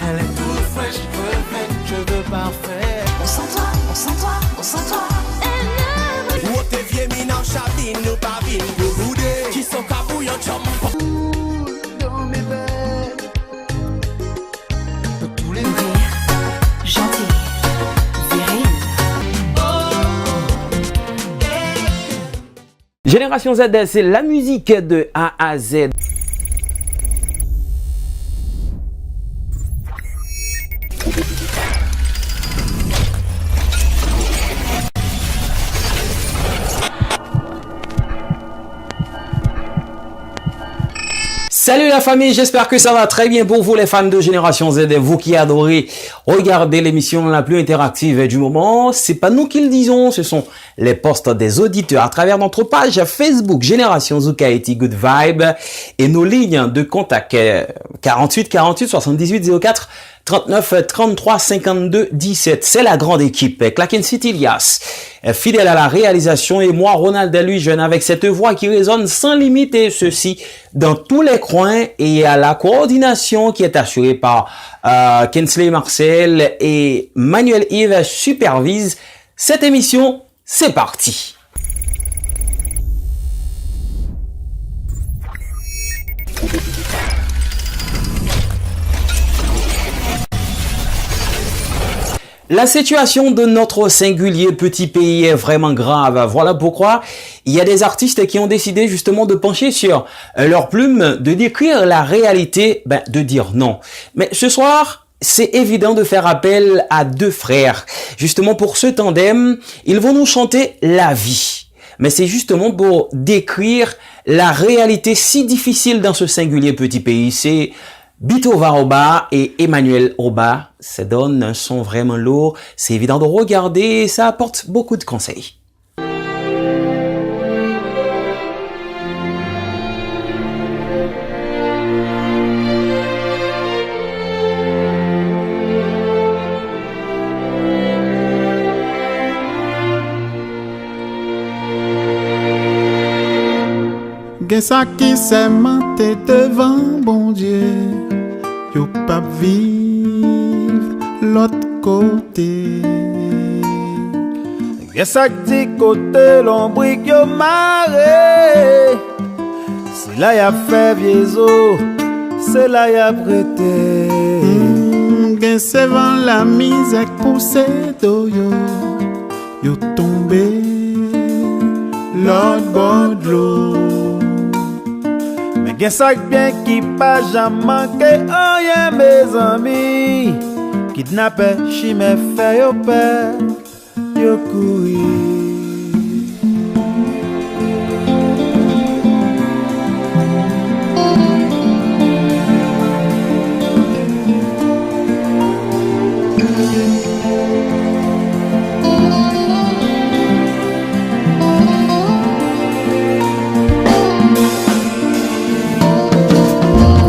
Elle est toute fraîche, perfect, cheveux parfaits. On sent toi, on sent toi, on sent toi. Ou t'es vieux minant chabine, nous pas vine, vous boudez. Qui sont cabouillants, chum. Dans mes belles. De tous les Ouvrir, gentil, viril. Génération Z, c'est la musique de A à Z. Salut la famille, j'espère que ça va très bien pour vous les fans de Génération Z, vous qui adorez regarder l'émission la plus interactive du moment. C'est pas nous qui le disons, ce sont les posts des auditeurs à travers notre page Facebook Génération Zukaiti Good Vibe et nos lignes de contact 48 48 78 04 39 33 52 17. C'est la grande équipe. Claken Citilias, fidèle à la réalisation, et moi, Ronald Deluy, jeune avec cette voix qui résonne sans limite, et ceci dans tous les coins, et à la coordination qui est assurée par Kensley Marcel et Manuel Yves supervise cette émission. C'est parti. La situation de notre singulier petit pays est vraiment grave. Voilà pourquoi il y a des artistes qui ont décidé justement de pencher sur leur plume, de décrire la réalité, de dire non. Mais ce soir, c'est évident de faire appel à deux frères. Justement pour ce tandem, ils vont nous chanter la vie. Mais c'est justement pour décrire la réalité si difficile dans ce singulier petit pays. C'est Bitova Oba et Emmanuel Oba. Ça donne un son vraiment lourd. C'est évident de regarder et ça apporte beaucoup de conseils. Gen sa qui s'est menté devant bon Dieu, yo pas vivre l'autre côté. Gen sa qui côté l'ombre yo maré, c'est là y a fait viezo, c'est là y a prêté. Gen se vent la misère poussé do yo tombé l'autre bord de l'eau. Gen sak bien qui pas jamais manqué rien mes amis. Kidnappé, chimé, fait yo peur, yo courir.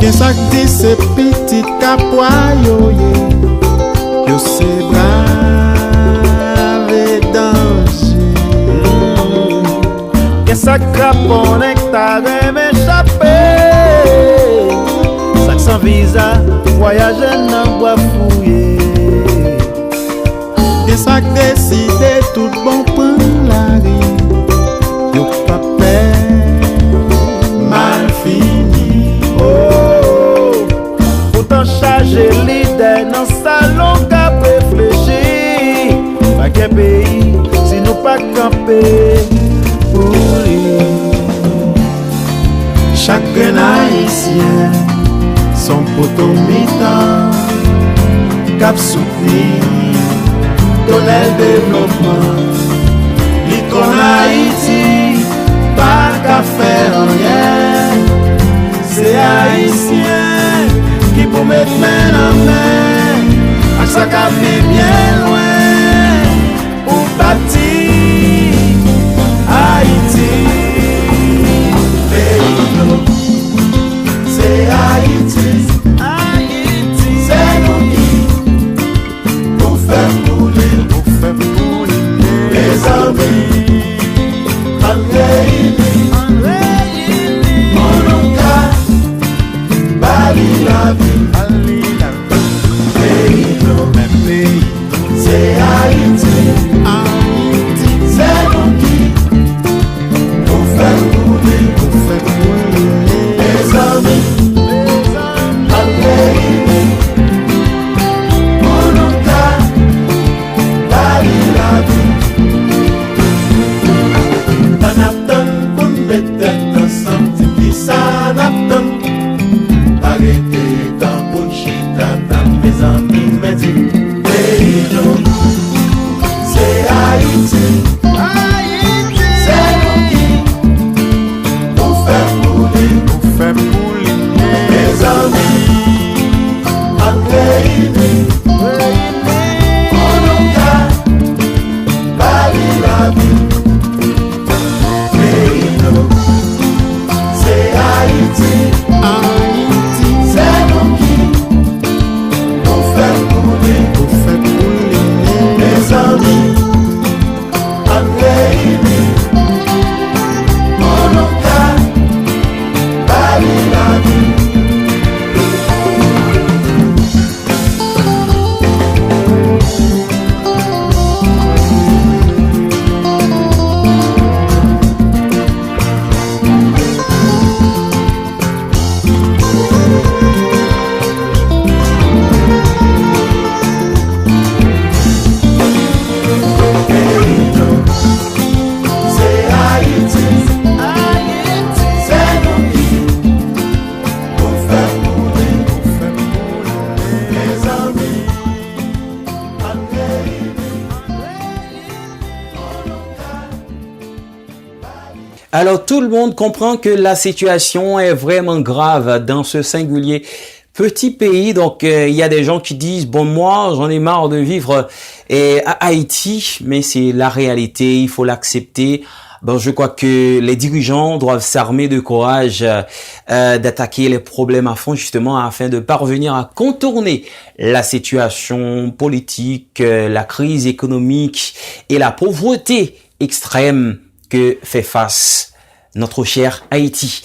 Gen sak di se petit kapwa yo se brave danger. Gen sak krapon ek ta rem échappé, sak sans visa, voyage nan bois fouillé. Gen sak deside tout bon pran la ri, yo pa mal fini. Oh, pourtant chargé l'idée dans salon qu'a réfléchi. Pas qu'un pays si nous pas camper pour lui. Chacun haïtien son potomitan cap soutenir donner le développement. L'icône Haïti pas qu'à faire rien. C'est haïtien qui pour mettre main en main, à ça qu'a fait bien loin pour bâtir Haïti. C'est Haïti, Haïti, c'est nous qui pour faire couler les amis, mes amis me dit, pays nous, c'est Haïti. C'est nous qui nous fait couler, mes amis, en réunis, on nous garde, Paris la vie, pays nous, c'est Haïti. C'est nous qui nous fait couler, mes amis, en réunis, on nous garde, Paris la vie. Alors tout le monde comprend que la situation est vraiment grave dans ce singulier petit pays. Donc il y a des gens qui disent bon, moi j'en ai marre de vivre à Haïti, mais c'est la réalité, il faut l'accepter. Bon, je crois que les dirigeants doivent s'armer de courage d'attaquer les problèmes à fond, justement afin de parvenir à contourner la situation politique, la crise économique et la pauvreté extrême que fait face notre cher Haïti.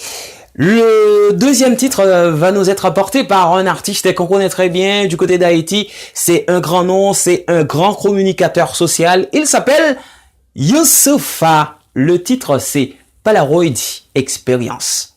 Le deuxième titre va nous être apporté par un artiste qu'on connaît très bien du côté d'Haïti. C'est un grand nom, c'est un grand communicateur social. Il s'appelle Youssoupha. Le titre, c'est Polaroid Experience.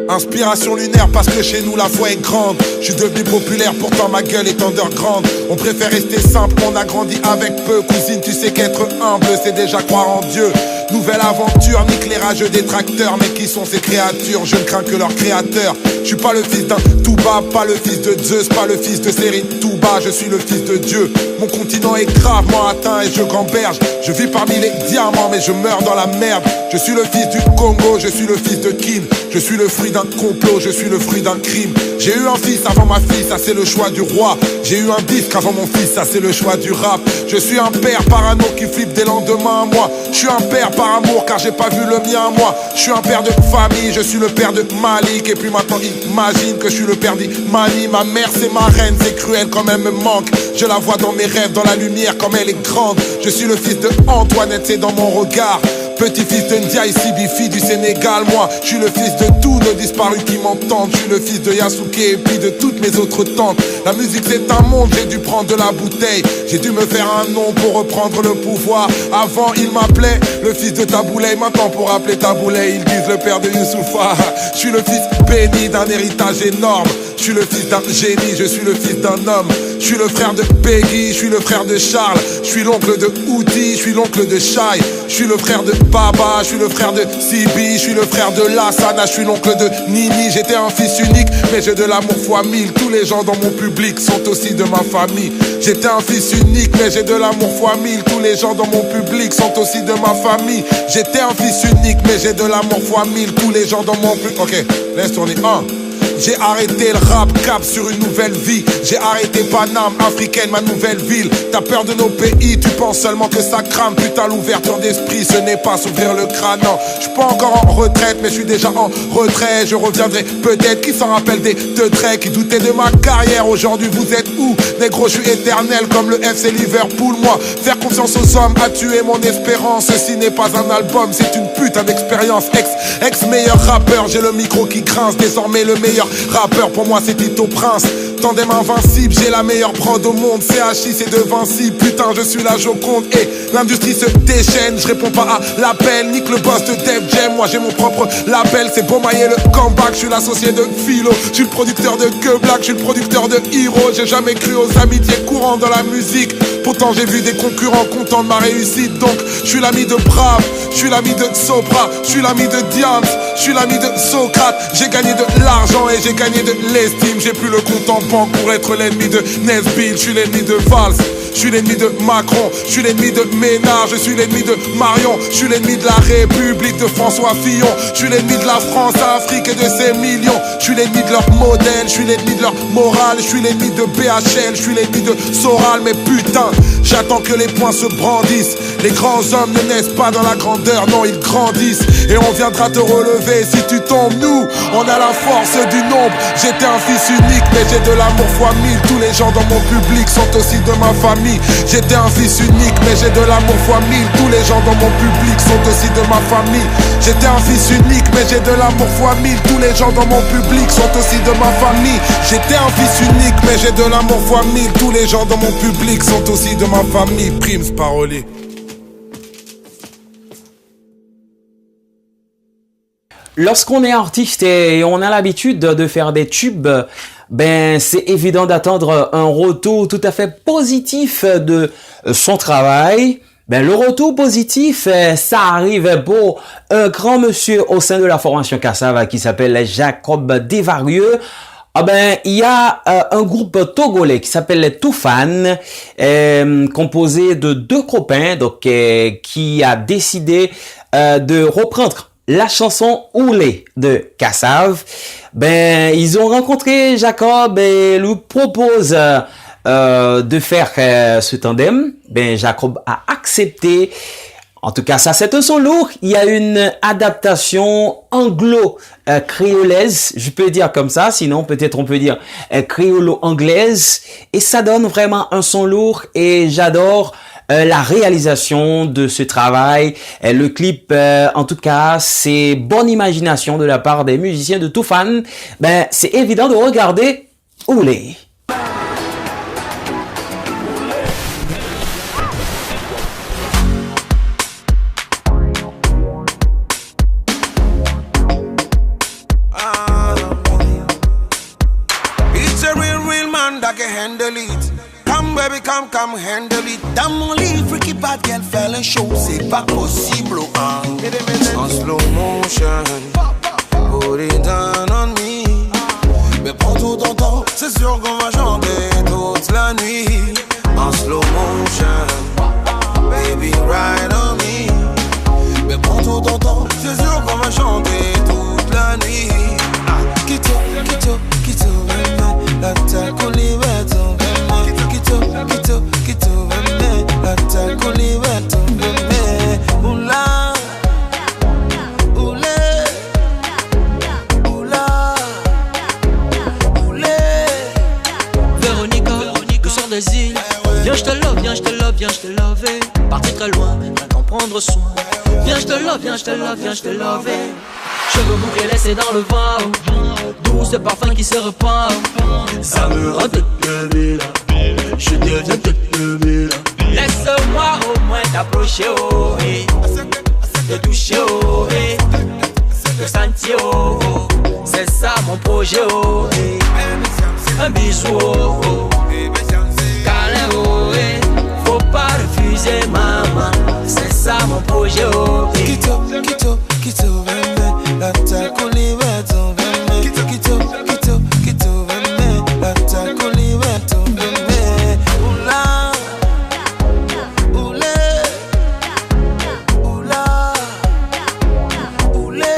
Inspiration lunaire parce que chez nous la foi est grande. Je suis devenu populaire pourtant ma gueule est underground. On préfère rester simple, on a grandi avec peu. Cousine, tu sais qu'être humble c'est déjà croire en Dieu. Nouvelle aventure, nique les rageux détracteurs. Mais qui sont ces créatures? Je ne crains que leur créateur. Je suis pas le fils d'un Touba, pas le fils de Zeus, pas le fils de Sérine Touba. Je suis le fils de Dieu. Mon continent est gravement atteint et je gamberge. Je vis parmi les diamants mais je meurs dans la merde. Je suis le fils du Congo, je suis le fils de Kin. Je suis le fruit d'un complot, je suis le fruit d'un crime. J'ai eu un fils avant ma fille, ça c'est le choix du roi. J'ai eu un disque avant mon fils, ça c'est le choix du rap. Je suis un père parano qui flippe des lendemains à moi. Je suis un père par amour car j'ai pas vu le mien à moi. Je suis un père de famille, je suis le père de Malik. Et puis maintenant imagine que je suis le père d'Imani. Ma mère c'est ma reine, c'est cruel quand elle me manque. Je la vois dans mes rêves, dans la lumière comme elle est grande. Je suis le fils de Antoinette, c'est dans mon regard. Petit-fils de Ndiaye Sibifi du Sénégal, moi je suis le fils de tous nos disparus qui m'entendent. Je suis le fils de Yasuke et puis de toutes mes autres tantes. La musique c'est un monde, j'ai dû prendre de la bouteille. J'ai dû me faire un nom pour reprendre le pouvoir. Avant il m'appelait le fils de Taboulay. Maintenant pour appeler Taboulay ils disent le père de Youssoupha. Je suis le fils béni d'un héritage énorme. Je suis le fils d'un génie, je suis le fils d'un homme. Je suis le frère de Peggy, je suis le frère de Charles. Je suis l'oncle de Outi, je suis l'oncle de Shai. Je suis le frère de Baba, je suis le frère de Sibi. Je suis le frère de Lassana, je suis l'oncle de Nini. J'étais un fils unique, mais j'ai de l'amour fois 1000. Tous les gens dans mon public sont aussi de ma famille. J'étais un fils unique, mais j'ai de l'amour fois 1000. Tous les gens dans mon public sont aussi de ma famille. J'étais un fils unique, mais j'ai de l'amour fois 1000. Tous les gens dans mon public. Ok, laisse tourner. J'ai arrêté le rap, cap sur une nouvelle vie. J'ai arrêté Paname, africaine, ma nouvelle ville. T'as peur de nos pays, tu penses seulement que ça crame. Putain, l'ouverture d'esprit, ce n'est pas s'ouvrir le crâne. Non, je suis pas encore en retraite, mais je suis déjà en retrait. Je reviendrai peut-être, qui s'en rappelle des deux traits qui doutaient de ma carrière. Aujourd'hui, vous êtes où? Négro, je suis éternel comme le FC Liverpool. Moi, faire confiance aux hommes a tué mon espérance. Ceci n'est pas un album, c'est une putain d'expérience. Ex-meilleur rappeur, j'ai le micro qui grince. Désormais le meilleur rappeur, pour moi c'est Tito Prince. Tandem invincible, j'ai la meilleure prod au monde. CHI c'est de Vinci, putain je suis la Joconde. Et l'industrie se déchaîne, je réponds pas à l'appel. Nique le boss de Def Jam, moi j'ai mon propre label. C'est beau mailler le comeback, je suis l'associé de Philo. Je suis le producteur de Que Black, je suis le producteur de Hero. J'ai jamais cru aux amitiés courantes dans la musique. Pourtant j'ai vu des concurrents contents de ma réussite. Donc je suis l'ami de Brave, je suis l'ami de Sopra, je suis l'ami de Diams, je suis l'ami de Socrate. J'ai gagné de l'argent et j'ai gagné de l'estime. J'ai plus le compte en banque pour être l'ennemi de Nesbill. Je suis l'ennemi de Valls, je suis l'ennemi de Macron, je suis l'ennemi de Ménard, je suis l'ennemi de Marion, je suis l'ennemi de la République de François Fillon, je suis l'ennemi de la France, Afrique et de ses millions, je suis l'ennemi de leur modèle, je suis l'ennemi de leur morale, je suis l'ennemi de BHL, je suis l'ennemi de Soral. Mais putain, j'attends que les poings se brandissent. Les grands hommes ne naissent pas dans la grandeur, non ils grandissent. Et on viendra te relever si tu tombes. Nous, on a la force du nombre. J'étais un fils unique mais j'ai de l'amour fois 1000. Tous les gens dans mon public sont aussi de ma famille. J'étais un fils unique mais j'ai de l'amour fois 1000. Tous les gens dans mon public sont aussi de ma famille. J'étais un fils unique mais j'ai de l'amour fois 1000. Tous les gens dans mon public sont aussi de ma famille. J'étais un fils unique mais j'ai de l'amour fois 1000. Tous les gens dans mon public sont aussi de ma famille. Primes parolier. Lorsqu'on est artiste et on a l'habitude de faire des tubes, ben c'est évident d'attendre un retour tout à fait positif de son travail. Ben le retour positif, ça arrive pour un grand monsieur au sein de la formation Kassav qui s'appelle Jacob Desvarieux. Ah ben il y a un groupe togolais qui s'appelle les Toufan, composé de deux copains donc qui a décidé de reprendre la chanson Oulé de Kassav. Ben ils ont rencontré Jacob et lui propose de faire ce tandem. Ben Jacob a accepté. En tout cas, ça c'est un son lourd. Il y a une adaptation anglo-créolaise, je peux dire comme ça. Sinon, peut-être on peut dire créolo-anglaise. Et ça donne vraiment un son lourd. Et j'adore la réalisation de ce travail. Le clip, en tout cas, c'est bonne imagination de la part des musiciens de Toufan. Ben, c'est évident de regarder Oulé. Handle it. Come baby, come handle it. Dans mon lit, freaky bad girl fait le show. C'est pas possible, hein. En slow motion, put it down on me. Mais prends tout ton temps, c'est sûr qu'on va chanter toute la nuit. En slow motion, baby ride on me. Mais prends tout ton temps, c'est sûr qu'on va chanter toute la nuit. Kito, kito, kito, la taco liberto, kito, kito, kito, la taco liberto, oula, oulé, oula, oulé. Véronica, le sort des îles. Viens, je te love, viens, je te love, viens, je te love. Parti très loin, rien qu'en prendre soin. Viens, je te love, viens, je te love, viens, je te love. Cheveux bouclés laissés dans le vent, doux ce parfum qui se repart. Ça me rend toute le ville, je deviens toute le ville. Laisse-moi au moins t'approcher, oh, hey. Te toucher, oh, hey. Te sentir, oh, oh. C'est ça mon projet, oh, hey. Un bisou, oh, oh. Câlin, oh, hey. Faut pas refuser, maman. C'est ça mon projet, oh, hey. Kito, kito, kito, la taco liberto, kito, kito, kito, kito, la taco liberto, oula, oulé, oula, oulé.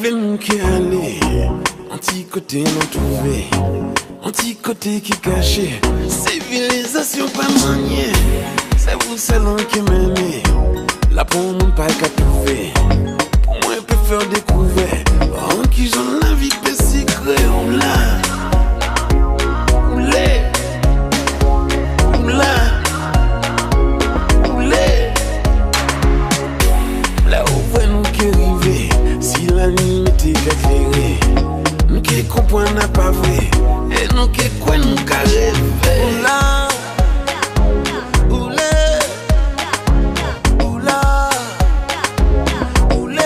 vle nous qui aller, anti-côté nous trouver, anti-côté qui caché, civilisation pas manier, c'est vous seul qui m'aimez, là pour mon pas qu'à trouver, pour moi peut faire découvrir, en qui j'en la vie peut secret, on l'a, si la nuit m'était éclairée, nous qui comprenons n'a pas vrai, et nous qui quoi nous qu'à rêver. Oula, oulé, oula, oulé.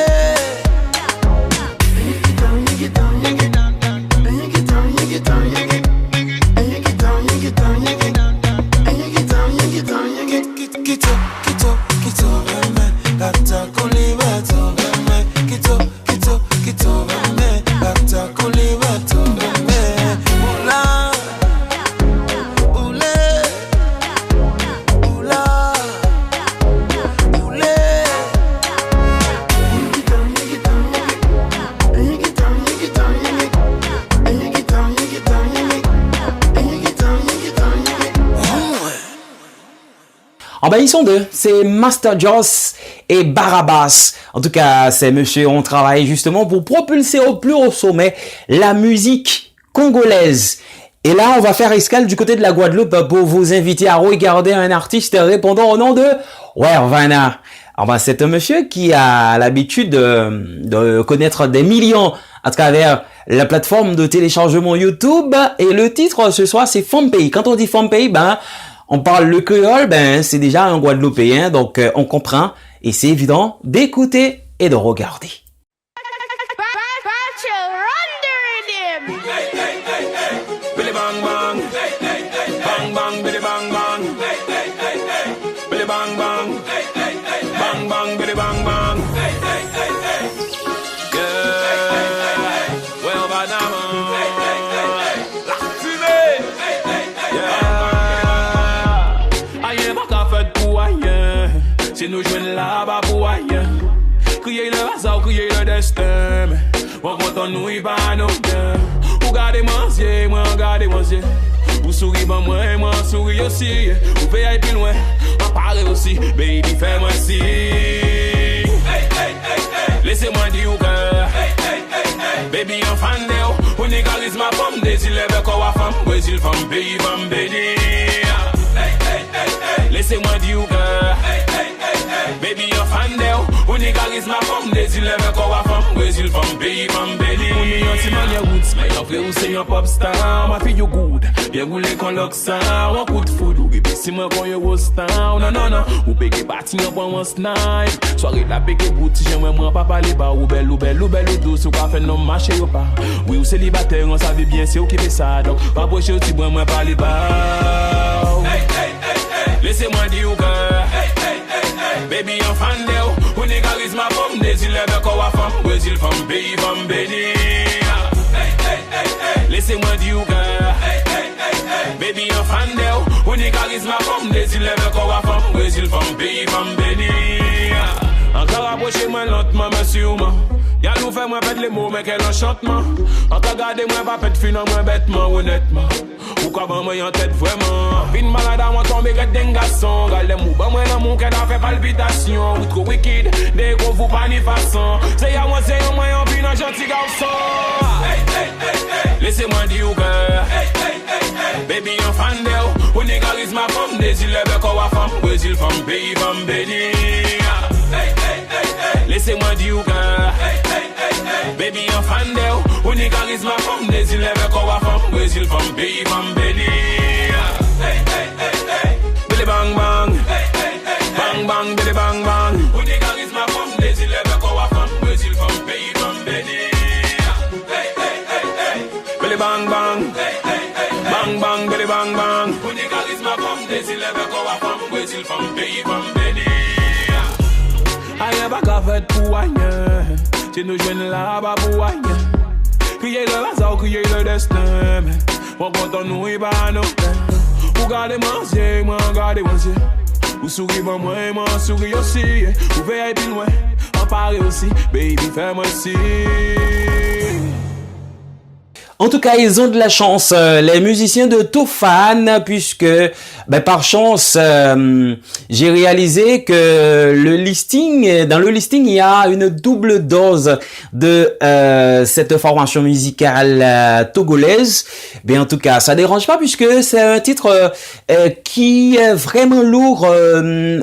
Ah ben ils sont deux, c'est Master Joss et Barabas. En tout cas, ces messieurs ont travaillé justement pour propulser au plus haut sommet la musique congolaise. Et là, on va faire escale du côté de la Guadeloupe pour vous inviter à regarder un artiste répondant au nom de Wervana. Ah ben c'est un monsieur qui a l'habitude de connaître des millions à travers la plateforme de téléchargement YouTube. Et le titre ce soir, c'est Fompay. Quand on dit Fompay, ben on parle le créole, ben c'est déjà un Guadeloupéen, donc on comprend et c'est évident d'écouter et de regarder. Billy bang bang, bang bang, Billy bang bang, Billy bang bang, bang bang, Billy bang bang. Well, si nous jouons là-bas pour ailleurs, crier le hasard, crier le destin. On compte nous, il va nous bien. Vous gardez manger, moi gardez manger. Vous souriez, moi souris aussi. Vous payez plus loin, on parle aussi. Baby, fais-moi si. Laissez-moi dire que baby, en fan de vous n'est charisme à pomme, désir le corps à femme, Brésil, femme, pays, femme, béni. Laissez-moi dire que baby, en fan de vous n'est charisme à pomme, désir le corps à femme, Brésil, femme, pays, femme, béni. Vous n'est pas si mal, y'a roots, mais après vous c'est un pop star, ma fille you good, bien roulé qu'on lock ça, on coup de foudre, ou bébé si moi qu'on you was down, non, non, non, ou pégué bâti en point on snipe, soirée la pégué bouti, j'aimerais moi pas parler bas, ou belle, ou belle, ou belle, ou douce, ou pas fait non marché ou pas, oui ou célibataire, on savait bien c'est où qui fait ça, donc pas brocher aussi, moi parler bas, laissez-moi dire que baby, en fan de vous n'est charisme à pomme, désir le corps à femme, Brésil, femme, pays, femme, béni. Laissez-moi dire que baby, en fan de vous n'est charisme à pomme, désir le corps à femme, Brésil, femme, pays, femme, béni. Encore approchez-moi lentement, monsieur, moi. Y'a nous fait moins pète les mots, mais quel enchantement. Encore gardez-moi pas pète fin, moins bêtement, honnêtement. Ou comment moi en tête vraiment. Fin malade à moi tomber que d'un garçon. Gardez-moi, bah moi dans mon cœur a fait palpitation. Ou trop wicked, dès qu'on vous pas ni façon. C'est y'a moi, c'est moi, en fin un gentil garçon. Laissez-moi dire que baby, en fan de vous n'est charisme à pomme, désir le corps à femme, Brésil, femme, pays, femme, béni. Laissez-moi dire que baby, en fan de vous n'est charisme à pomme, désir le corps à femme, Brésil, femme, pays, femme, béni. Billy bang bang, bang bang, Billy bang bang, vous n'est charisme à pomme, désir le corps à femme, Brésil, femme, pays, femme, béni. Billy bang bang, bang bang, Billy bang bang, vous n'est charisme à pomme, désir le corps à femme, Brésil, femme, pays, femme, béni. Aïe, pas qu'à faire pour aïe, si nous jouons là-bas pour aïe. Crier le hasard, crier le destin. On compte nous, il va nous. Vous gardez manger, moi gardez manger. Vous souriez, moi souris aussi. Vous veillez plus loin, on parler aussi, baby, fais-moi si. En tout cas, ils ont de la chance, les musiciens de Toofan, puisque par chance, j'ai réalisé que dans le listing, il y a une double dose de cette formation musicale togolaise. En tout cas, ça dérange pas puisque c'est un titre qui est vraiment lourd,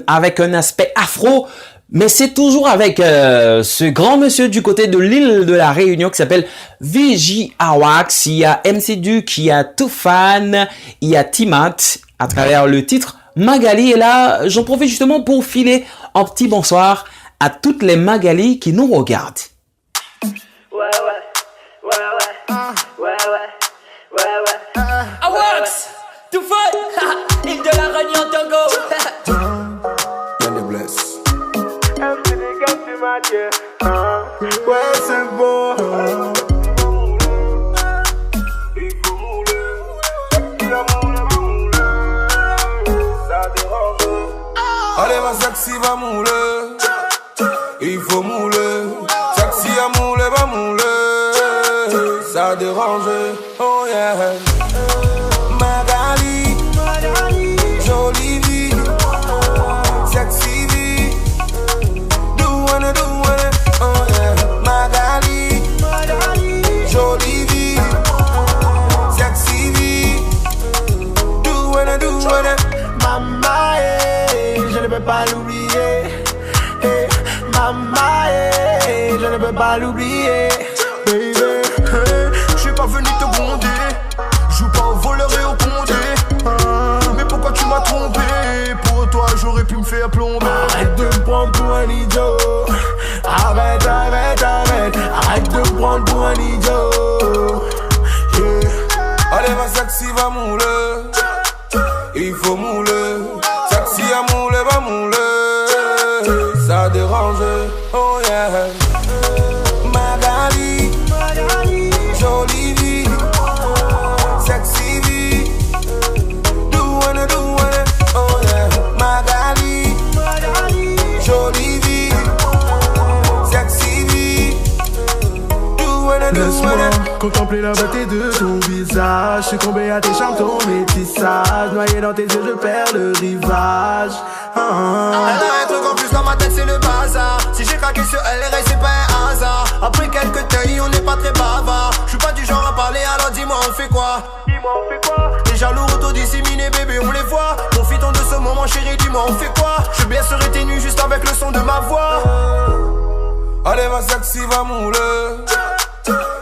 avec un aspect afro. Mais c'est toujours avec ce grand monsieur du côté de l'île de la Réunion qui s'appelle VJ Awax. Il y a MC Duke, il y a Toofan, il y a Timat à travers le titre Magali. Et là, j'en profite justement pour filer un petit bonsoir à toutes les Magali qui nous regardent. Awax, Toofan, île de la Réunion, Togo. Ouais, c'est beau. Allez, ma sexy va mouler. Il faut mouler. Sexy à mouler, va mouler. Ça dérange. Oh yeah. Magali, jolie vie. Sexy vie. Do wanna. Oh yeah. Magali, jolie vie. Sexy vie. Do wanna. Mama, je ne peux pas l'oublier. Mama, je ne peux pas l'oublier. Baby, je suis pas venu te gronder. Joue pas au voleur et au condé. Mais pourquoi tu m'as trompé? Pour toi j'aurais pu me faire plomber. Arrête de me prendre pour un idiot. Arrête de me prendre pour un idiot. Allez, ma sexy va mouler. Il faut mouler. Sexy à mouler, va mouler. Ça dérange. Oh yeah. Magali, jolie vie. Sexy vie. Do wanna. Oh yeah. Magali, jolie vie. Sexy vie. Do wanna. Laisse-moi contempler la beauté de ton visage. Succomber à tes charmes, ton métissage. Noyé dans tes yeux, je perds le rivage. Elle a un truc en plus dans ma tête, c'est le bazar. Si j'ai craqué sur elle, c'est pas un hasard. Après quelques tailles, on n'est pas très bavard. Je suis pas du genre à parler, alors dis-moi on fait quoi? Les jaloux auto-disséminés, bébé, on les voit. Profitons de ce moment, chérie, dis-moi on fait quoi? Je blesserai tes nuits juste avec le son de ma voix. Allez, ma sexy va mouler.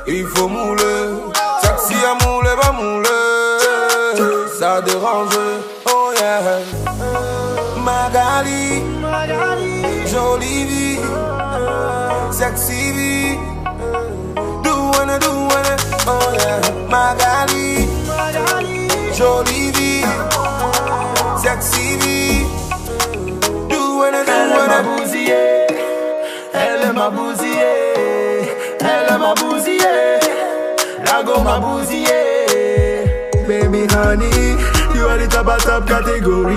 Il faut mouler. Sexy à mouler, va mouler. Ça dérange. Oh yeah. Magali, jolie vie. Sexy vie. Do wanna. Oh yeah. Magali, jolie vie. Sexy vie. Do wanna. Elle m'a bousillé. Elle m'a bousillé. Elle m'a bousillé. La go m'a bousillé. Baby honey, you are the top category.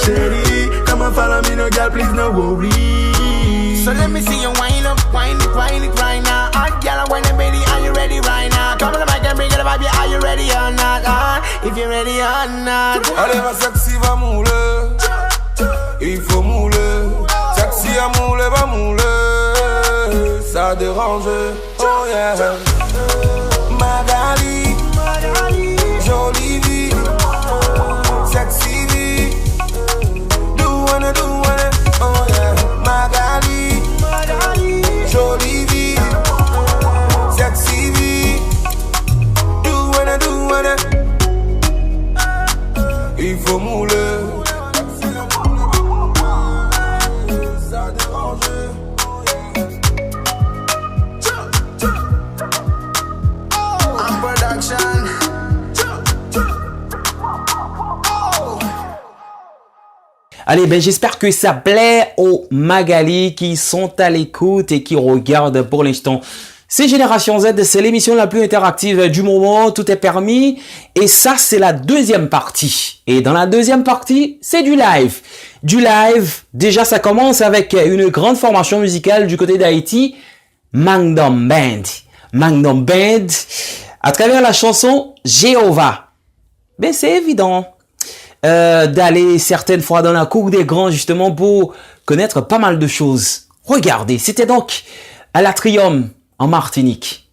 Chérie, come and follow me, no girl, please no worry. So let me see you wind up, wind it right now. Hot girl, wind it, baby, are you ready right now? Come on the mic and bring it up, baby, are you ready or not? If you're ready or not. Allez, ma sexy va mouler. Il faut mouler. Sexy à mouler, va mouler. Ça dérange. Oh yeah. Magali, jolie vie. Sexy vie. Do wanna. Oh yeah. Magali, jolie vie. Sexy vie. Do wanna. Il faut mouler. Ça dérange. Allez, j'espère que ça plaît aux Magali qui sont à l'écoute et qui regardent pour l'instant C'est Génération Z, c'est l'émission la plus interactive du moment, tout est permis. Et ça, c'est la deuxième partie. Et dans la deuxième partie, c'est du live. Du live, déjà ça commence avec une grande formation musicale du côté d'Haïti, Magnum Band. Magnum Band, à travers la chanson Jéhovah. Mais c'est évident d'aller certaines fois dans la cour des grands justement pour connaître pas mal de choses. Regardez, c'était donc à l'Atrium en Martinique.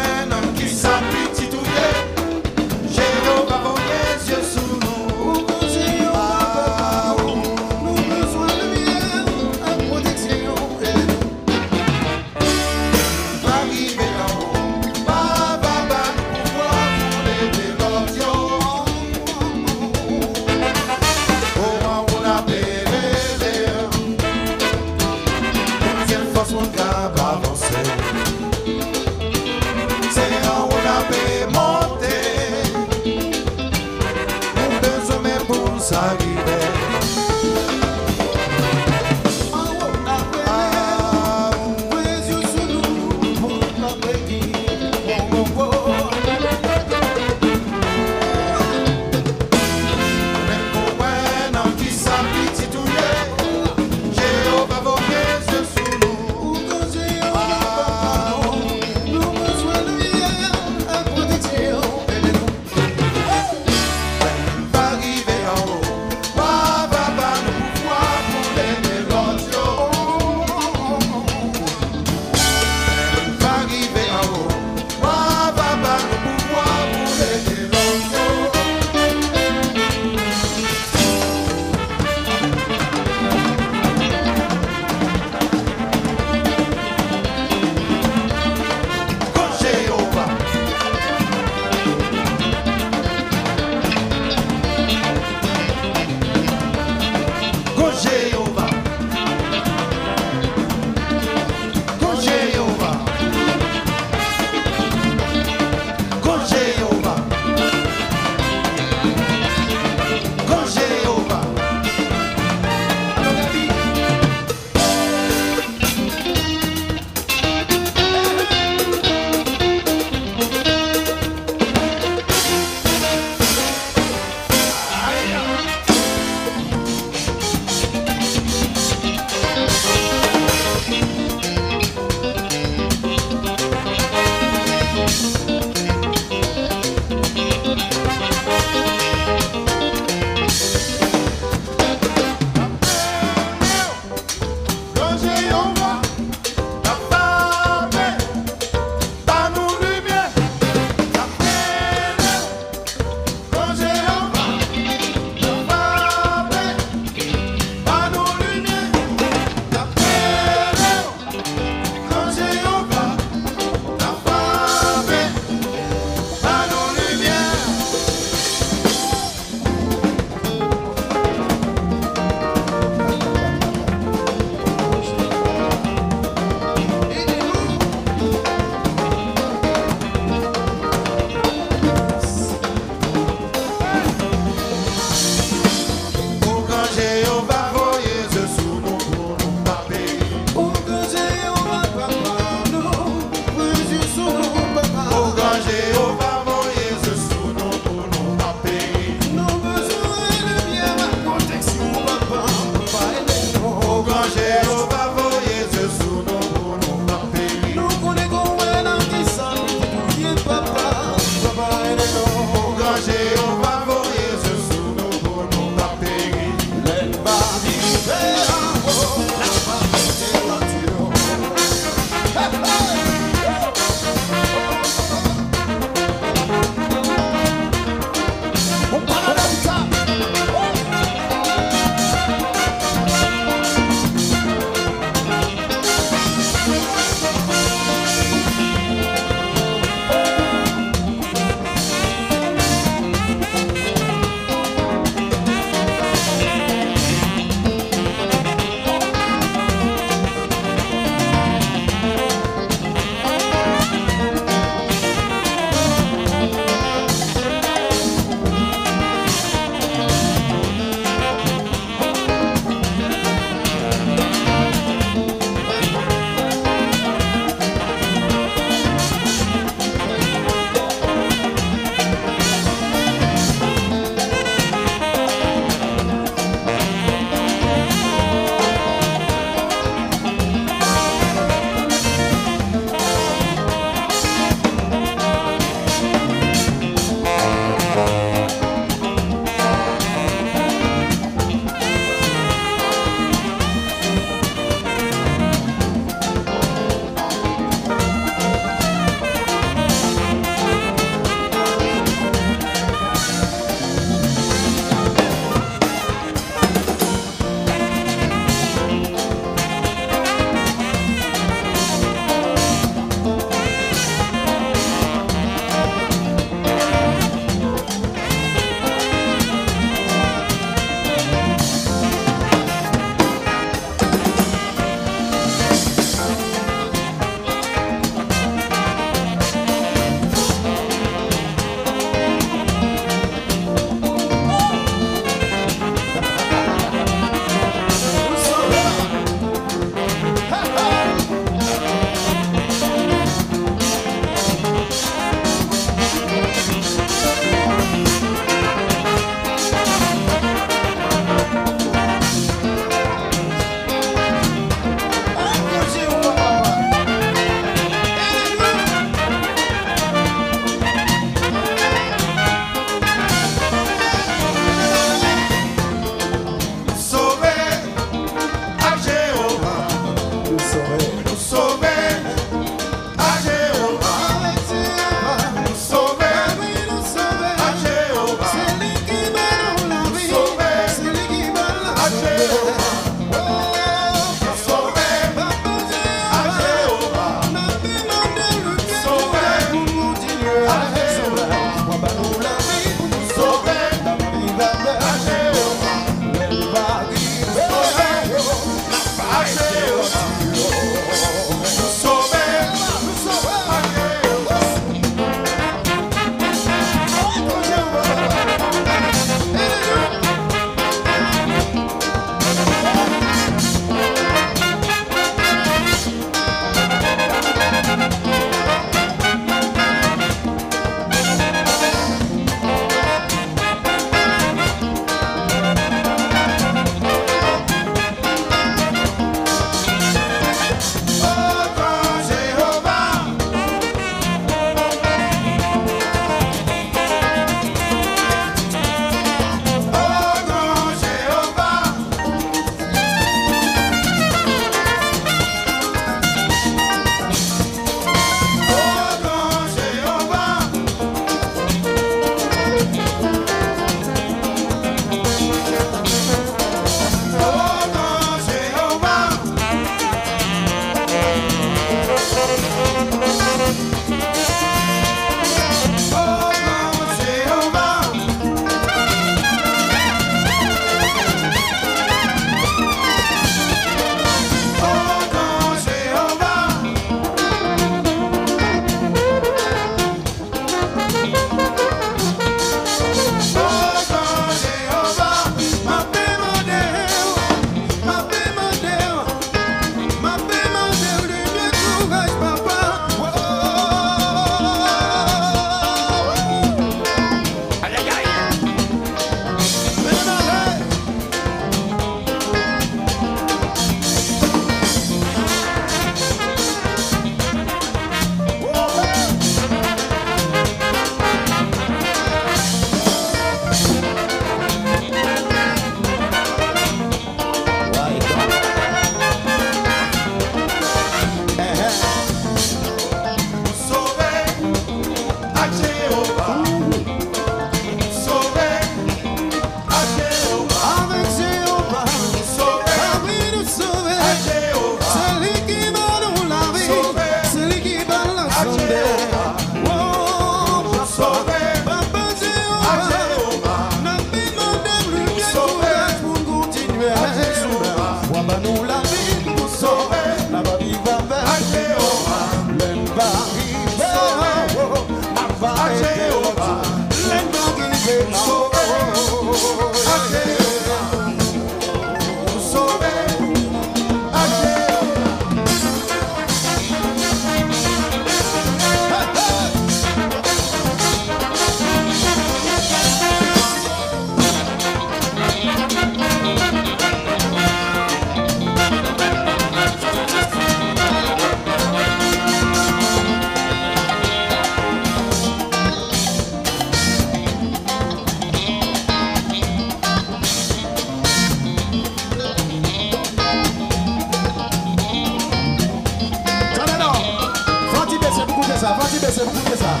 baisser, vous goûtez ça.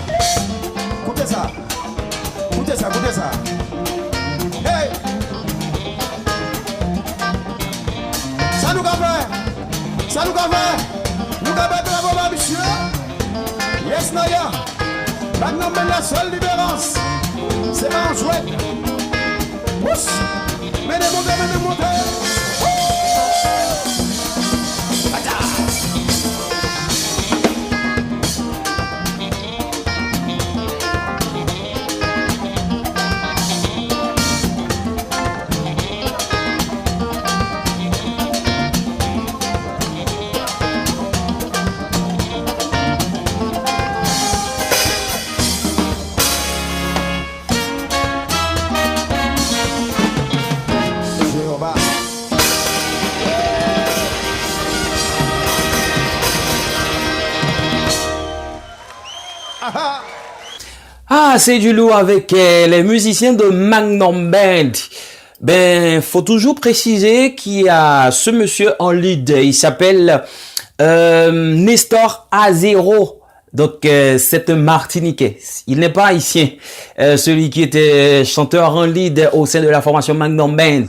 Goûtez ça. Goûtez ça, goûtez ça. Hey! Ça nous a fait. Ça nous a fait. Nous avons fait bravo, monsieur. Yes, Naya. Maintenant, la seule libérance. C'est pas un jouet. Pousse. Menez, montez. Ah, c'est du lourd avec les musiciens de Magnum Band. Ben, faut toujours préciser qu'il y a ce monsieur en lead. Il s'appelle Nestor A0. Donc, c'est un Martiniquais. Il n'est pas haïtien. Celui qui était chanteur en lead au sein de la formation Magnum Band.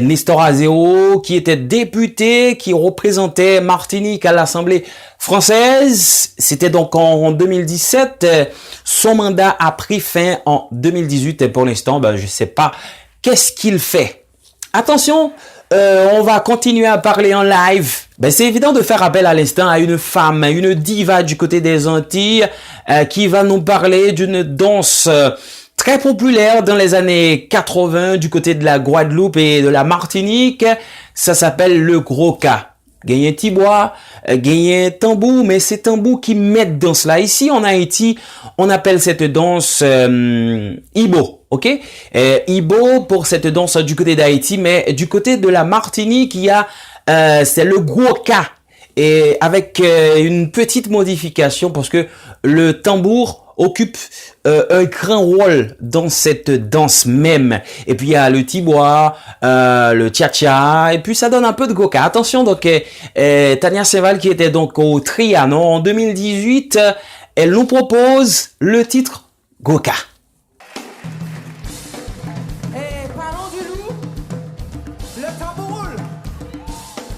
Nestor A0, qui était député, qui représentait Martinique à l'Assemblée française. C'était donc en 2017. Son mandat a pris fin en 2018. Et pour l'instant, ben, je sais pas qu'est-ce qu'il fait. Attention, on va continuer à parler en live. Ben, c'est évident de faire appel à l'instant à une femme, une diva du côté des Antilles, qui va nous parler d'une danse très populaire dans les années 80 du côté de la Guadeloupe et de la Martinique. Ça s'appelle le gros cas. Gagné tibois, gagné tambour, mais c'est tambour qui mettent dans cela. Ici en Haïti, on appelle cette danse Ibo, ok? Ibo pour cette danse du côté d'Haïti, mais du côté de la Martinique, il y a c'est le gros cas. Et avec une petite modification parce que le tambour occupe un grand rôle dans cette danse même. Et puis il y a le tibois, le tcha-tcha, et puis ça donne un peu de goka. Attention, donc Tania Seval qui était donc au Trianon en 2018, elle nous propose le titre Goka. Parlons du loup, le tambour roule.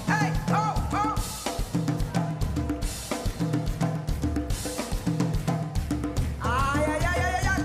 Hey, oh, oh. Aïe, aïe, aïe, aïe, aïe.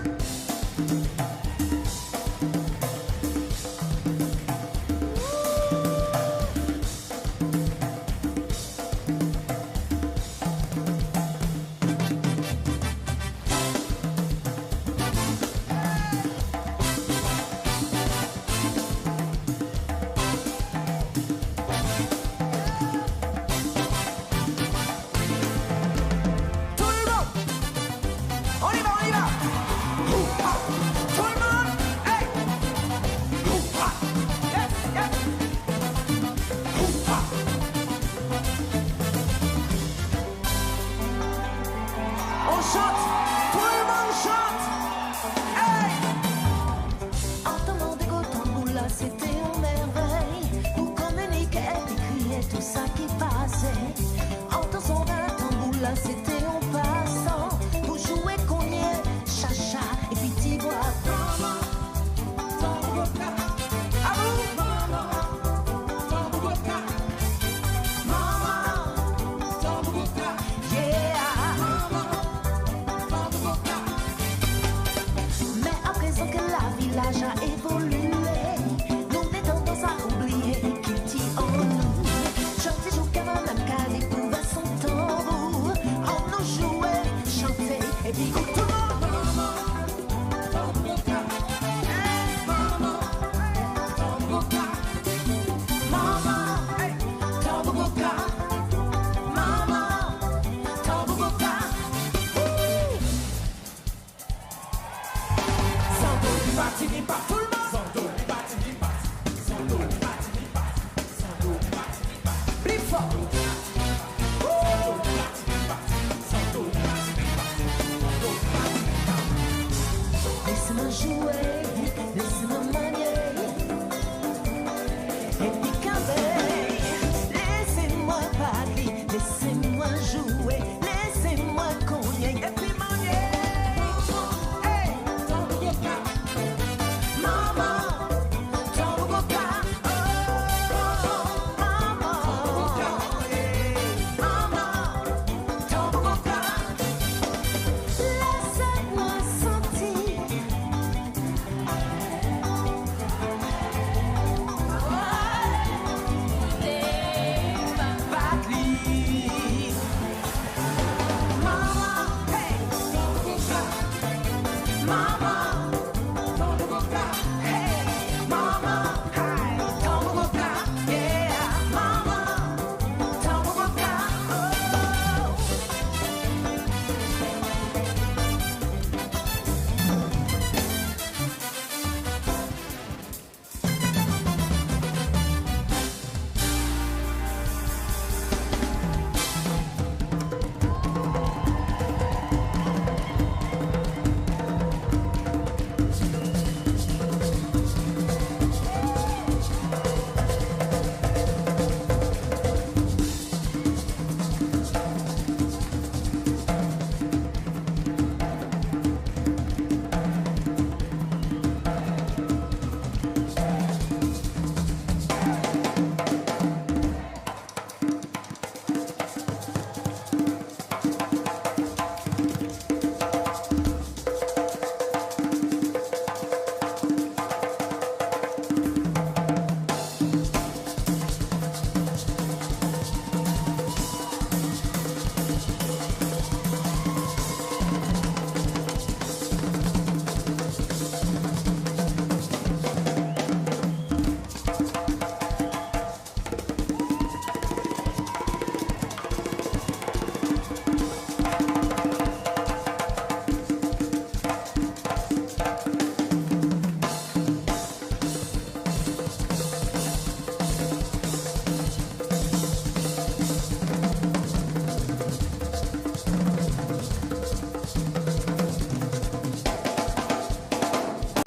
Tout le monde, on y va, on y va. Tout le monde, hey. Yes, yes. On chante, tout le monde chante. Hey. Entendre des gros tambours là, c'était une merveille. Pour communiquer et crier tout ça qui passait. Entendre un tambour là, c'était un passant. Pour jouer cogné, chacha et puis tibois. Mais à présent que la village a évolué, nous n'est tendance à oublier qu'il tient en nous. Chanter jusqu'à même qu'elle éprouve son tambour. On nous jouait, chanter et puis tout le monde. Plus fort. Laisse-moi jouer, laisse-moi manier. Et puis qu'avec, laissez-moi parler, laissez-moi jouer, laissez-moi cogner. Et puis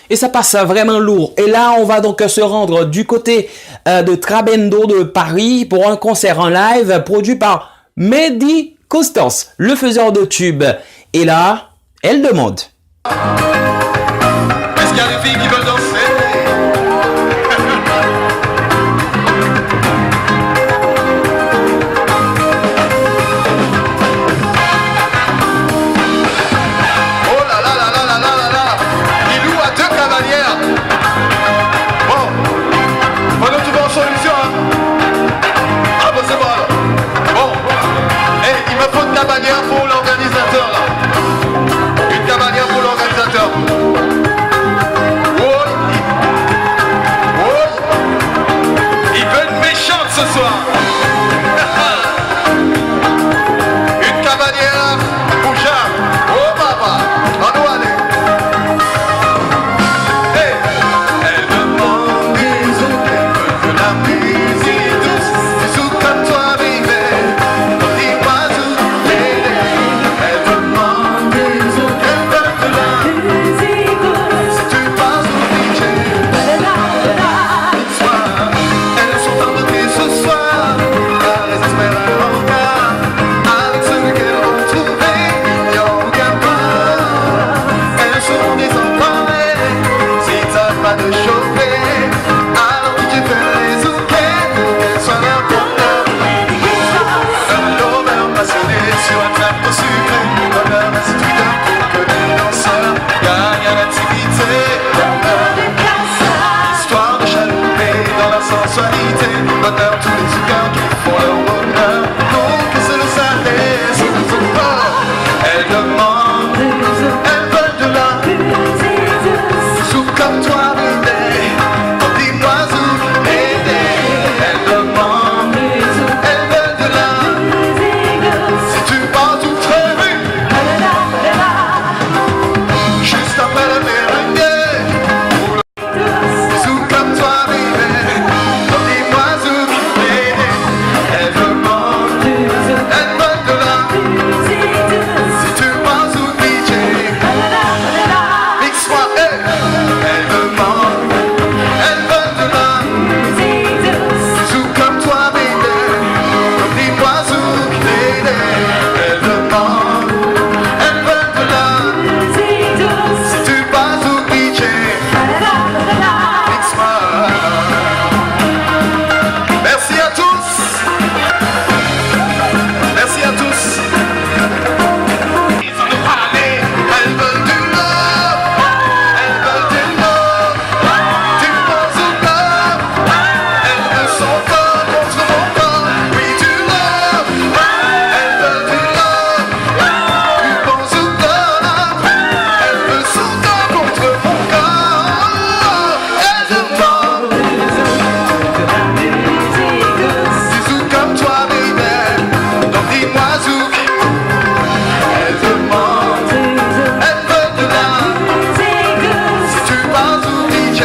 Et ça passe vraiment lourd. Et là, on va donc se rendre du côté de Trabendo de Paris pour un concert en live produit par Mehdi Costos, le faiseur de tubes. Et là, elle demande. Est-ce qu'il y a des filles qui veulent danser? Cavalière pour l'organisateur là. Une cavalière pour l'organisateur. Oh. Oh. Il veut une méchante ce soir. Une cavalière pour Jean. Oh papa. On doit aller. Hey. Elle demande des autres, elle veut que la musique douce. Des sous comme toi, baby. Sur un plateau sucré, bonheur instituteur pour que les danseurs gagnent en activité. Histoire de chalouper dans leur sensualité. Bonheur tous les humains qui font leur bonheur. Donc c'est le salé, c'est le bonheur. Elles demandent, elles veulent de la sous comme toi, bébé. Dis-moi où aider. Elles demandent, elles veulent de la juste après le merengue. Sous comme toi, bébé. Dis-moi où aider. Elle demande, elle veut de la si tu penses où DJ. Mix-moi, elle demande, elle veut de la sous comme toi, bébé. Dis-moi où aider. Elle demande, elle veut de la si tu passes au DJ. Mix-moi. Merci à tous. Merci à tous. Ils ont parlé, elles veulent du love. Elles veulent du love. Tu penses au love. Elles veulent son corps contre mon corps. Oui, du love. Elles veulent du love. Tu penses au love. Elles veulent son corps contre mon corps. Elles demandent des zouk comme toi, baby. Donc dis-moi zouk. Elles demandent, elles veulent de la si tu penses au DJ.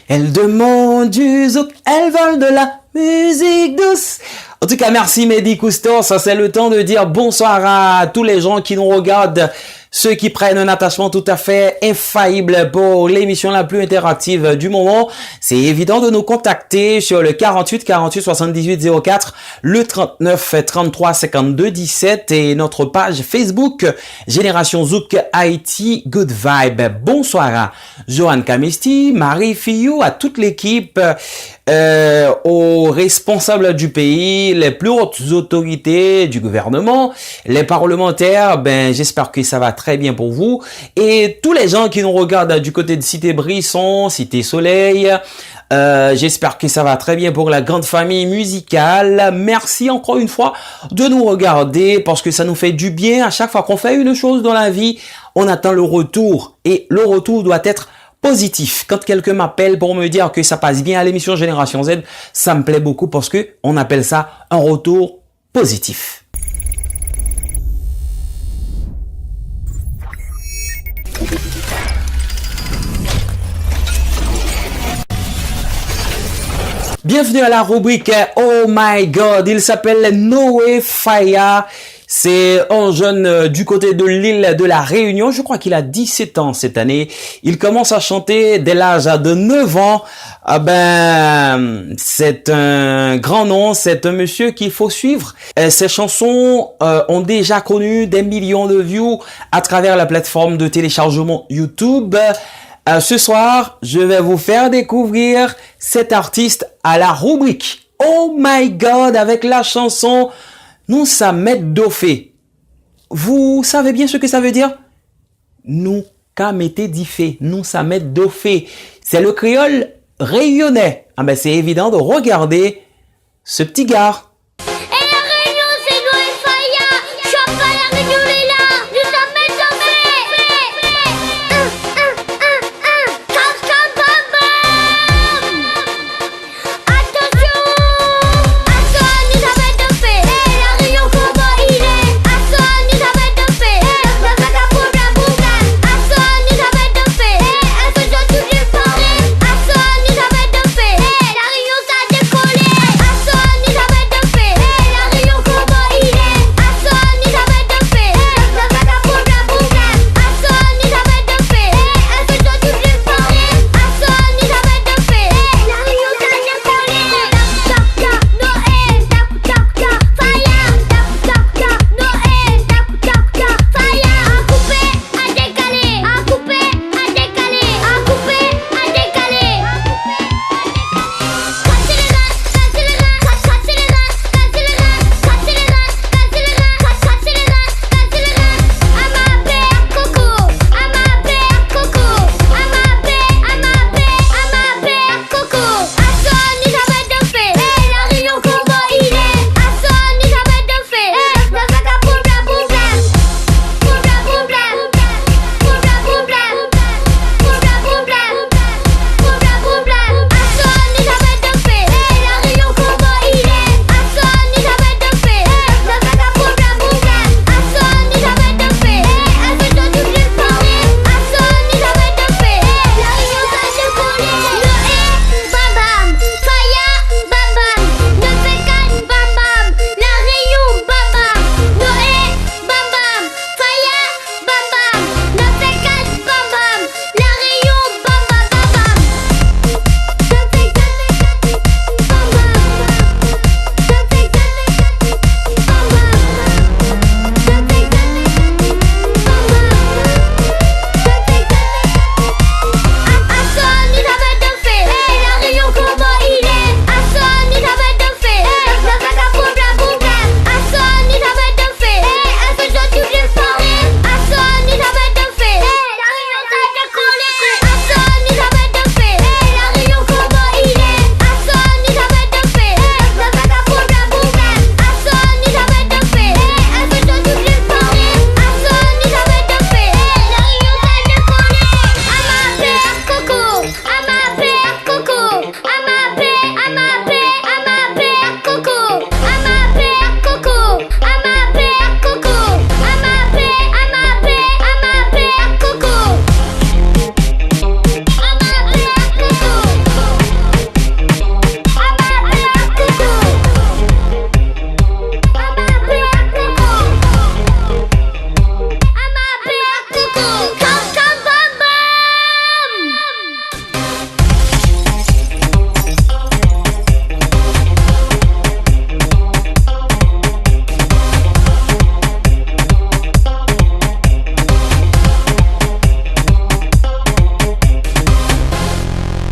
Elles demandent du zouk, elles veulent de la musique douce. En tout cas, merci Mehdi Costos. Ça, c'est le temps de dire bonsoir à tous les gens qui nous regardent, ceux qui prennent un attachement tout à fait infaillible pour l'émission la plus interactive du moment. C'est évident de nous contacter sur le 48 48 78 04, le 39 33 52 17 et notre page Facebook Génération Zouk Haïti Good Vibe. Bonsoir à Johan Kamesti, Marie Fillou, à toute l'équipe, aux responsables du pays, les plus hautes autorités du gouvernement, les parlementaires. J'espère que ça va très bien pour vous, et tous les gens qui nous regardent du côté de Cité Brisson, Cité Soleil. J'espère que ça va très bien pour la grande famille musicale. Merci encore une fois de nous regarder, parce que ça nous fait du bien. À chaque fois qu'on fait une chose dans la vie, on attend le retour, et le retour doit être positif. Quand quelqu'un m'appelle pour me dire que ça passe bien à l'émission Génération Z, ça me plaît beaucoup, parce que on appelle ça un retour positif. Bienvenue à la rubrique Oh My God. Il s'appelle Noé Faya. C'est un jeune du côté de l'île de la Réunion. Je crois qu'il a 17 ans cette année. Il commence à chanter dès l'âge de 9 ans. C'est un grand nom. C'est un monsieur qu'il faut suivre. Ses chansons ont déjà connu des millions de views à travers la plateforme de téléchargement YouTube. Ce soir, je vais vous faire découvrir cet artiste à la rubrique Oh My God avec la chanson Nous ça met d'ofé. Vous savez bien ce que ça veut dire? Nous ka mettez d'ifé. Nous ça met d'ofé. C'est le créole réunionnais. C'est évident de regarder ce petit gars.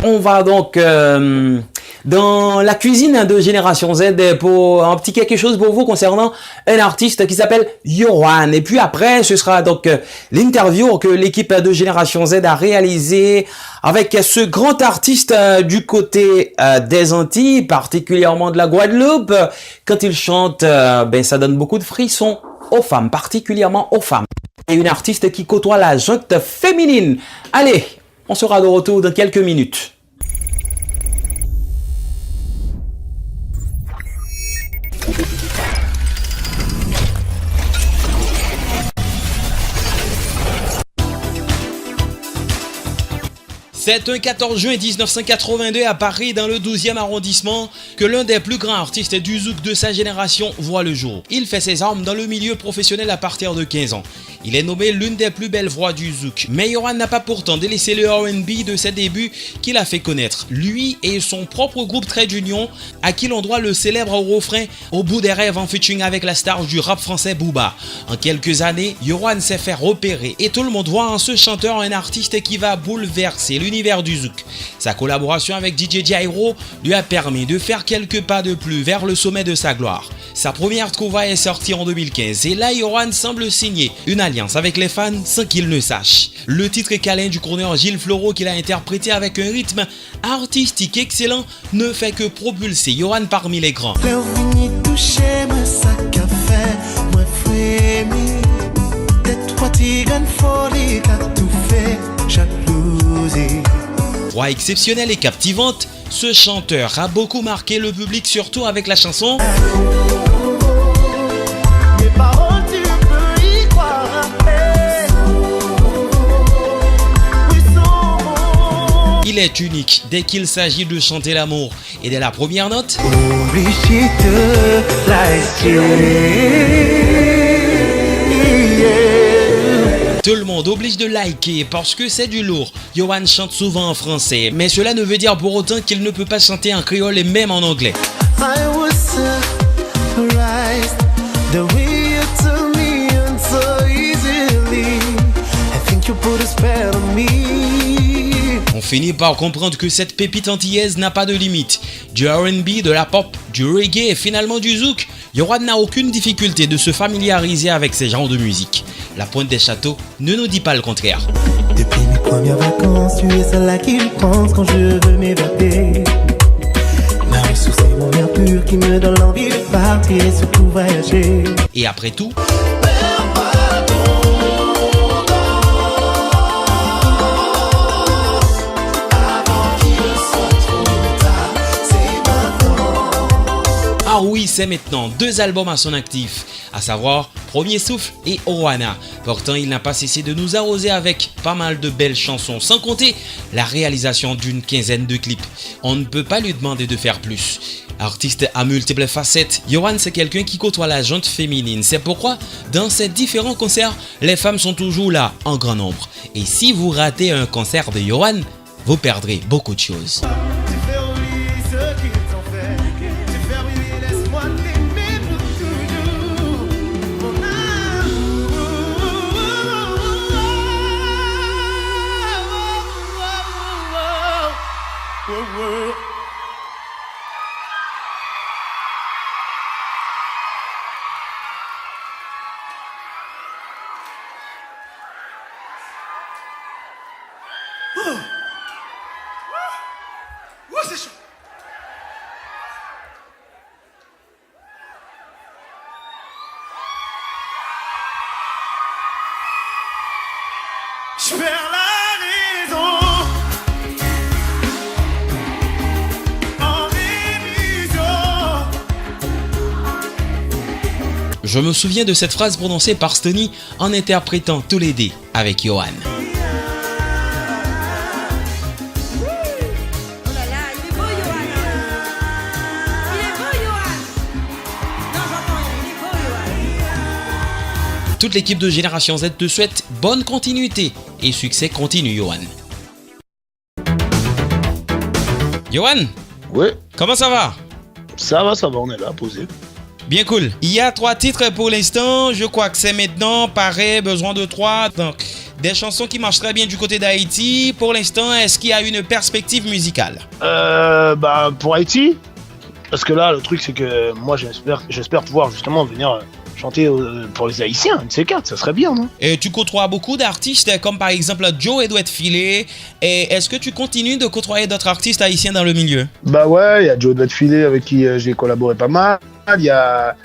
On va donc dans la cuisine de Génération Z pour un petit quelque chose pour vous concernant un artiste qui s'appelle Yoran. Et puis après, ce sera donc l'interview que l'équipe de Génération Z a réalisé avec ce grand artiste du côté des Antilles, particulièrement de la Guadeloupe. Quand il chante, ça donne beaucoup de frissons aux femmes, particulièrement aux femmes. Et une artiste qui côtoie la junte féminine. Allez, on sera de retour dans quelques minutes. C'est un 14 juin 1982 à Paris, dans le 12e arrondissement, que l'un des plus grands artistes du zouk de sa génération voit le jour. Il fait ses armes dans le milieu professionnel à partir de 15 ans. Il est nommé l'une des plus belles voix du zouk. Mais Yoran n'a pas pourtant délaissé le R&B de ses débuts qu'il a fait connaître. Lui et son propre groupe Trait d'Union, à qui l'on doit le célèbre refrain « Au bout des rêves » en featuring avec la star du rap français Booba. En quelques années, Yoran s'est fait repérer et tout le monde voit en ce chanteur un artiste qui va bouleverser l'univers du zouk. Sa collaboration avec DJ Jairo lui a permis de faire quelques pas de plus vers le sommet de sa gloire. Sa première trouvaille est sortie en 2015 et là Yoran semble signer une alliance avec les fans sans qu'il ne sache. Le titre câlin du crooner Gilles Floro qu'il a interprété avec un rythme artistique excellent ne fait que propulser Yoran parmi les grands. Voix exceptionnelle et captivante, ce chanteur a beaucoup marqué le public, surtout avec la chanson Mes paroles, tu peux y croire. Il est unique dès qu'il s'agit de chanter l'amour. Et dès la première note, tout le monde oblige de liker parce que c'est du lourd. Yoran chante souvent en français, mais cela ne veut dire pour autant qu'il ne peut pas chanter en créole et même en anglais. I was surprised the way you took me on so easily. I think you put a spell on me. On finit par comprendre que cette pépite antillaise n'a pas de limite. Du R&B, de la pop, du reggae et finalement du zouk, Yoran n'a aucune difficulté de se familiariser avec ces genres de musique. La Pointe des Châteaux ne nous dit pas le contraire. Depuis mes premières vacances, tu es celle à qui je pense quand je veux m'évader. Ma ressource est mon air pur qui me donne l'envie de partir et surtout voyager. Et après tout, ah oui, c'est maintenant 2 albums à son actif, à savoir Premier Souffle et Oana. Pourtant, il n'a pas cessé de nous arroser avec pas mal de belles chansons, sans compter la réalisation d'une quinzaine de clips. On ne peut pas lui demander de faire plus. Artiste à multiples facettes, Yoran c'est quelqu'un qui côtoie la gente féminine. C'est pourquoi, dans ses différents concerts, les femmes sont toujours là, en grand nombre. Et si vous ratez un concert de Yoran, vous perdrez beaucoup de choses. Je perds la raison en révision. Je me souviens de cette phrase prononcée par Stoney en interprétant Tous les dés avec Yohan. Toute l'équipe de Génération Z te souhaite bonne continuité et succès continu, Yohan. Yohan? Ouais. Comment ça va? Ça va, on est là, posé. Bien cool. Il y a 3 titres pour l'instant. Je crois que c'est maintenant. Pareil, besoin de 3. Donc, des chansons qui marchent très bien du côté d'Haïti. Pour l'instant, est-ce qu'il y a une perspective musicale? Pour Haïti, parce que là, le truc, c'est que moi, j'espère pouvoir justement venir chanter pour les Haïtiens, une de ces 4, ça serait bien, non? Et tu côtoies beaucoup d'artistes, comme par exemple Joe Edouard Filet. Et est-ce que tu continues de côtoyer d'autres artistes haïtiens dans le milieu? Bah ouais, il y a Joe Edouard Filet avec qui j'ai collaboré pas mal. Il y a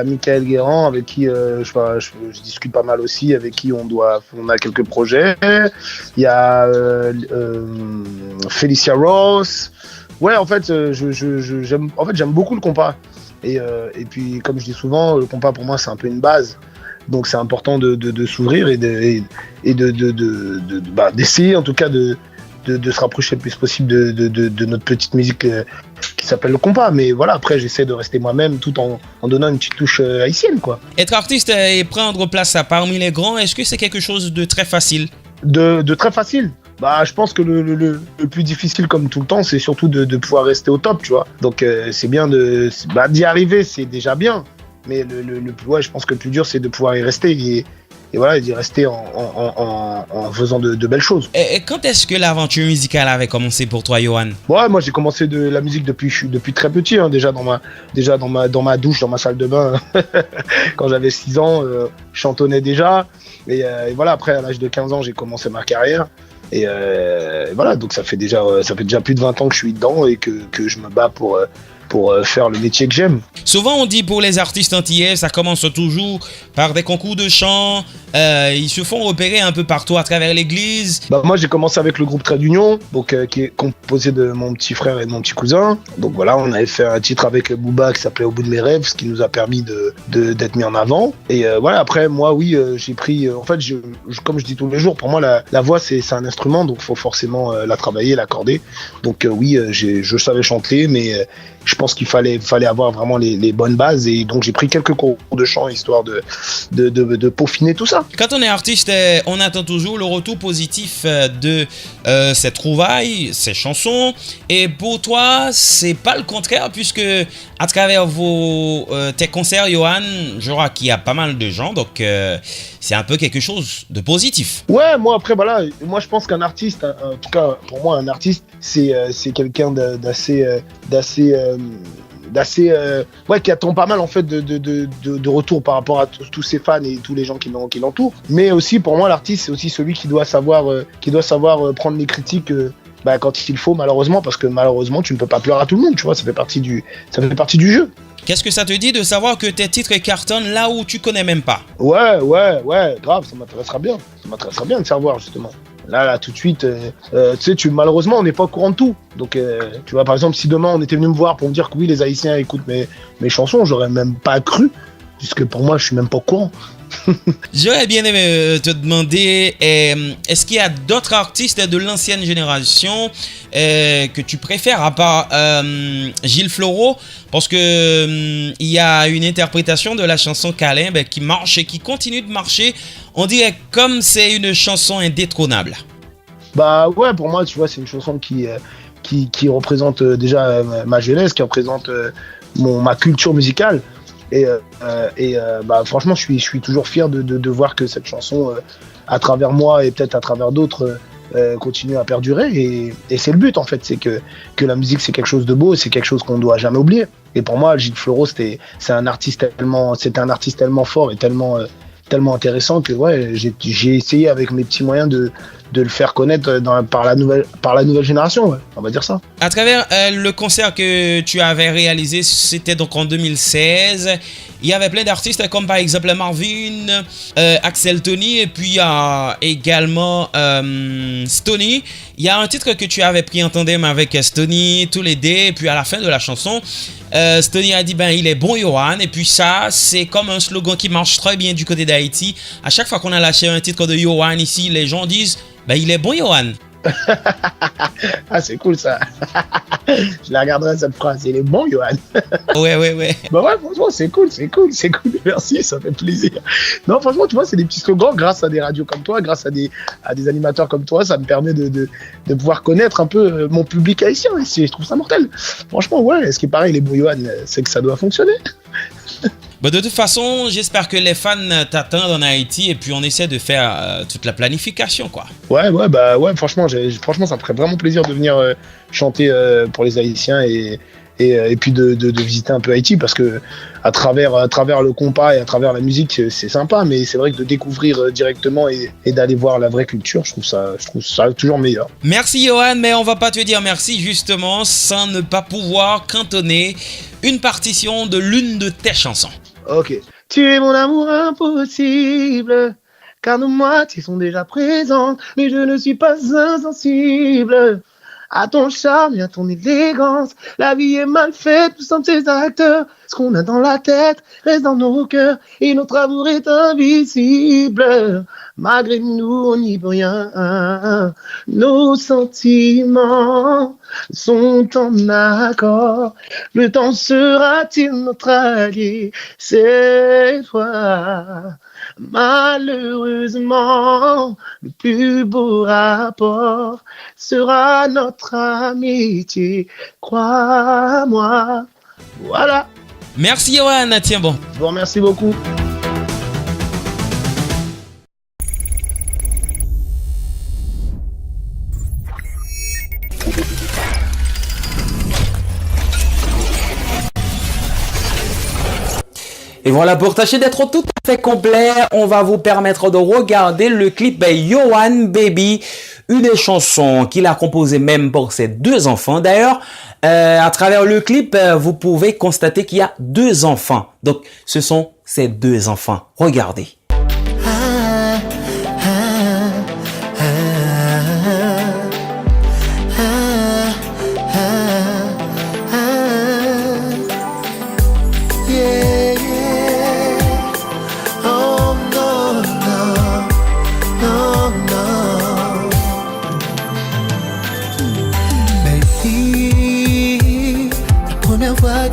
Michael Guérand avec qui je discute pas mal aussi, avec qui on a quelques projets. Il y a Felicia Ross. Ouais, en fait, j'aime beaucoup le compas. Et puis, comme je dis souvent, le compas pour moi c'est un peu une base. Donc c'est important de s'ouvrir et d'essayer en tout cas de de se rapprocher le plus possible de notre petite musique qui s'appelle le compas. Mais voilà, après, j'essaie de rester moi-même tout en donnant une petite touche haïtienne, quoi. Être artiste et prendre place parmi les grands, est-ce que c'est quelque chose de très facile? De très facile. Bah, je pense que le plus difficile, comme tout le temps, c'est surtout de pouvoir rester au top, tu vois. Donc, c'est bien d'y arriver, c'est déjà bien. Mais ouais, je pense que le plus dur, c'est de pouvoir y rester et voilà, d'y rester en faisant de belles choses. Et quand est-ce que l'aventure musicale avait commencé pour toi, Yohan? Ouais, moi j'ai commencé de la musique depuis très petit, hein, déjà dans ma douche, dans ma salle de bain. Quand j'avais 6 ans, je chantonnais déjà. Et voilà, après à l'âge de 15 ans, j'ai commencé ma carrière. Et voilà, donc ça fait déjà plus de 20 ans que je suis dedans et que je me bats pour faire le métier que j'aime. Souvent on dit pour les artistes antillais, ça commence toujours par des concours de chant, ils se font repérer un peu partout à travers l'église. Bah, moi j'ai commencé avec le groupe Trait d'Union, donc qui est composé de mon petit frère et de mon petit cousin. Donc voilà, on avait fait un titre avec Booba qui s'appelait Au bout de mes rêves, ce qui nous a permis d'être mis en avant. Et voilà, après moi oui, j'ai pris, en fait comme je dis tous les jours, pour moi la voix c'est un instrument, donc il faut forcément la travailler, l'accorder. Donc oui, je savais chanter, mais je pense qu'il fallait avoir vraiment les bonnes bases, et donc j'ai pris quelques cours de chant histoire de peaufiner tout ça. Quand on est artiste, on attend toujours le retour positif de ces trouvailles, ces chansons, et pour toi c'est pas le contraire, puisque à travers tes concerts, Yohan, je crois qu'il y a pas mal de gens, donc c'est un peu quelque chose de positif. Ouais, moi après voilà, moi je pense qu'un artiste, en tout cas pour moi un artiste c'est quelqu'un d'assez ouais, qui attend pas mal en fait de retour par rapport à tous ses fans et tous les gens qui l'entourent. Mais aussi pour moi l'artiste c'est aussi celui qui doit savoir prendre les critiques quand il faut, malheureusement, parce que malheureusement tu ne peux pas plaire à tout le monde, tu vois, ça fait partie du jeu. Qu'est-ce que ça te dit de savoir que tes titres cartonnent là où tu connais même pas? Ouais, grave, ça m'intéresserait bien de savoir justement. Là, tout de suite, tu sais, malheureusement, on n'est pas au courant de tout. Donc, tu vois, par exemple, si demain on était venu me voir pour me dire que oui, les Haïtiens écoutent mes chansons, j'aurais même pas cru, puisque pour moi, je suis même pas au courant. J'aurais bien aimé te demander, est-ce qu'il y a d'autres artistes de l'ancienne génération que tu préfères à part Gilles Floro? Parce que il y a une interprétation de la chanson Câlin qui marche et qui continue de marcher. On dirait comme c'est une chanson indétrônable. Bah ouais, pour moi, tu vois, c'est une chanson qui représente déjà ma jeunesse, qui représente ma culture musicale. Et franchement, je suis toujours fier de voir que cette chanson, à travers moi et peut-être à travers d'autres, continue à perdurer. Et c'est le but en fait, c'est que la musique c'est quelque chose de beau, c'est quelque chose qu'on ne doit jamais oublier. Et pour moi, Gilles Floro, c'était un artiste tellement fort et tellement intéressant que ouais, j'ai essayé avec mes petits moyens de le faire connaître par la nouvelle génération, ouais, on va dire ça. À travers le concert que tu avais réalisé, c'était donc en 2016, il y avait plein d'artistes comme par exemple Marvin, Axel Tony, et puis il y a également Stoney. Il y a un titre que tu avais pris en tandem avec Stoney, tous les deux, et puis à la fin de la chanson, Stoney a dit il est bon Yohan, et puis ça c'est comme un slogan qui marche très bien du côté d'Haïti. À chaque fois qu'on a lâché un titre de Yohan ici, les gens disent il est bon Yohan. Ah, c'est cool ça. Je la regarderai cette phrase. Il est bon, Yohan. Ouais. Bah ouais, franchement, c'est cool. Merci, ça fait plaisir. Non, franchement, tu vois, c'est des petits slogans grâce à des radios comme toi, grâce à des animateurs comme toi. Ça me permet de pouvoir connaître un peu mon public haïtien. Et je trouve ça mortel. Franchement, ouais, ce qui est pareil, les bons Yohan, c'est que ça doit fonctionner. De toute façon, j'espère que les fans t'attendent en Haïti et puis on essaie de faire toute la planification, quoi. Ouais, franchement, ça me ferait vraiment plaisir de venir chanter pour les Haïtiens et puis de visiter un peu Haïti, parce que à travers le compas et à travers la musique, c'est sympa, mais c'est vrai que de découvrir directement et d'aller voir la vraie culture, je trouve ça toujours meilleur. Merci Yohan, mais on va pas te dire merci justement sans ne pas pouvoir cantonner une partition de l'une de tes chansons. Ok. Tu es mon amour impossible, car nos moitiés sont déjà présentes, mais je ne suis pas insensible à ton charme et à ton élégance. La vie est mal faite, nous sommes ses acteurs. Ce qu'on a dans la tête reste dans nos cœurs et notre amour est invisible. Malgré nous, on n'y peut rien. Nos sentiments sont en accord. Le temps sera-t-il notre allié cette fois? Malheureusement, le plus beau rapport sera notre amitié. Crois-moi. Voilà. Merci Yohan, tiens bon. Je vous remercie beaucoup. Et voilà, pour tâcher d'être tout à fait complet, on va vous permettre de regarder le clip Yohan Baby, une des chansons qu'il a composée même pour ses 2 enfants. D'ailleurs, à travers le clip, vous pouvez constater qu'il y a 2 enfants. Donc, ce sont ses 2 enfants. Regardez.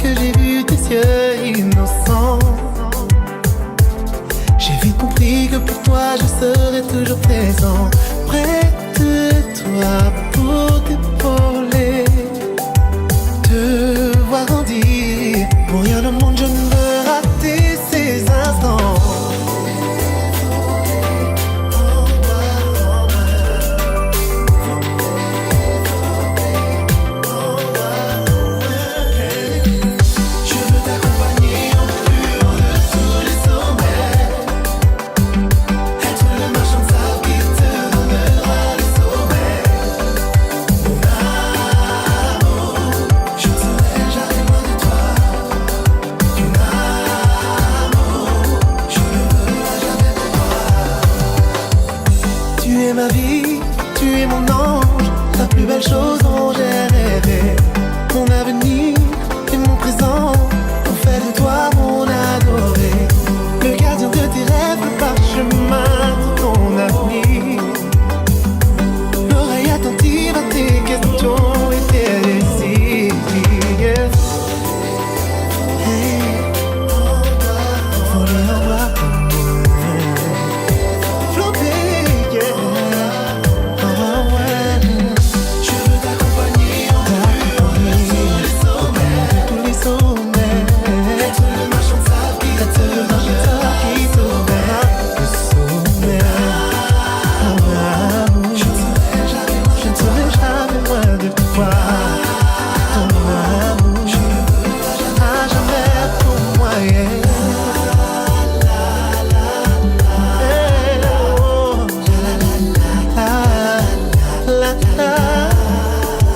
Que j'ai vu tes yeux innocents, j'ai vite compris que pour toi je serai toujours présent, près de toi pour t'épauler, te voir grandir. Pour rien au monde je ne veux rater ces instants. Ma vie, tu es mon ange, la plus belle chose dont j'ai rêvé. Mon avenir et mon présent ont fait de toi mon adoré. Le gardien de tes rêves, le parchemin de ton avenir. L'oreille attentive à tes questions et tes désirs. Hey, voler en bas comme moi. Flotter, yeah.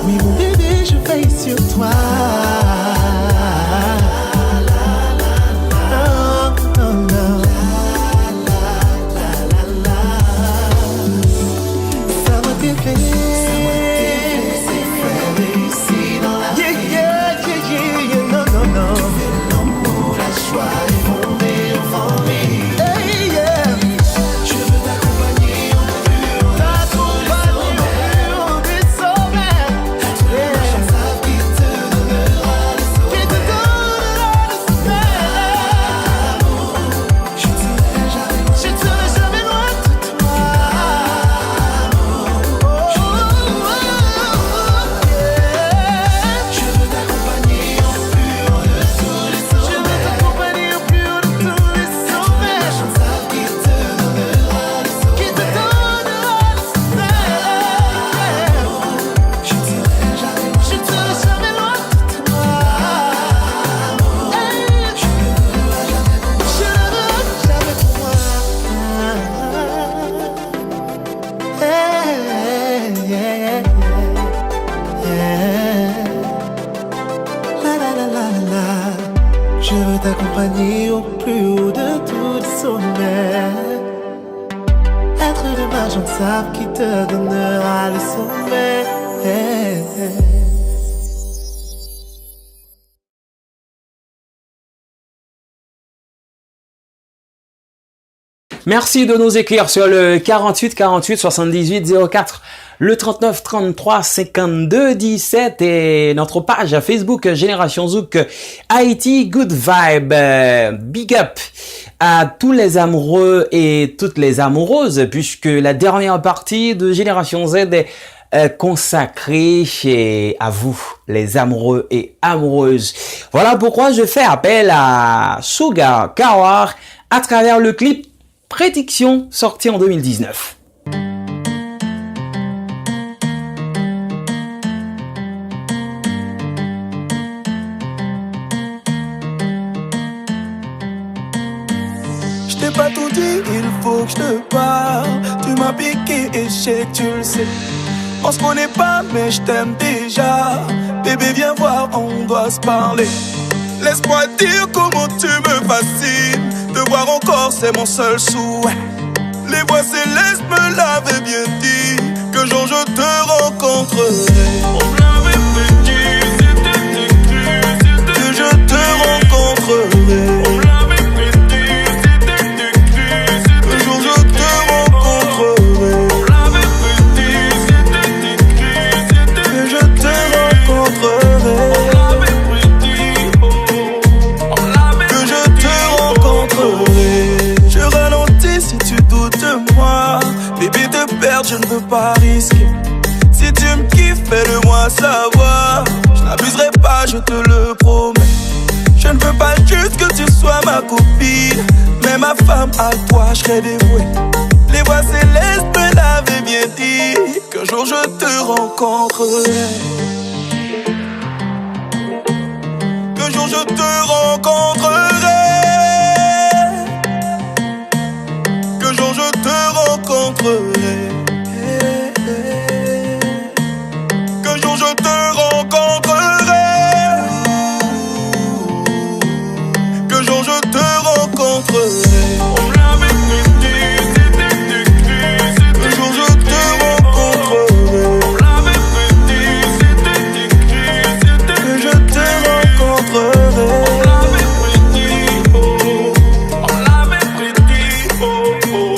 Oui mon bébé, je veille sur toi. Ça m'a défait. Je veux t'accompagner au plus haut de tous les sommets. Être le marchand de sable qui te donnera le sommet. Merci de nous écrire sur le 48 48 78 04, le 39 33 52 17 et notre page Facebook Génération Zouk Haïti Good Vibe. Big up à tous les amoureux et toutes les amoureuses puisque la dernière partie de Génération Z est consacrée à vous, les amoureux et amoureuses. Voilà pourquoi je fais appel à Sugar Kawar à travers le clip Prédiction sorti en 2019. Je t'ai pas tout dit, il faut que je te parle. Tu m'as piqué et je sais que tu le sais. On se connaît pas mais je t'aime déjà. Bébé viens voir, on doit se parler. Laisse-moi dire comment tu me fascines. Te voir encore c'est mon seul souhait. Les voix célestes me l'avaient bien dit. Que jour je te rencontrerai. On me l'avait dit, c'était écrit. Que je te rencontrerai. On me l'avait dit, c'était écrit. Que jour je te rencontrerai. On me l'avait dit, c'était écrit. Que je te rencontrerai. Je ralentis si tu doutes de moi. Bébé te perdre je ne veux pas risquer. Si tu me kiffes fais-le-moi savoir. Je n'abuserai pas je te le promets. Je ne veux pas juste que tu sois ma copine, mais ma femme à toi je serai dévoué. Les voix célestes me l'avaient bien dit. Qu'un jour je te rencontrerai. Qu'un jour je te rencontrerai. Qu'un jour je te rencontrerai. Qu'un jour je te rencontrerai. Qu'un jour je te rencontrerai. On me l'avait dit, c'était écrit. Qu'un jour je te rencontrerai. On me l'avait dit, c'était écrit. Que je te rencontrerai. On l'avait dit, oh. On l'avait dit, oh, oh.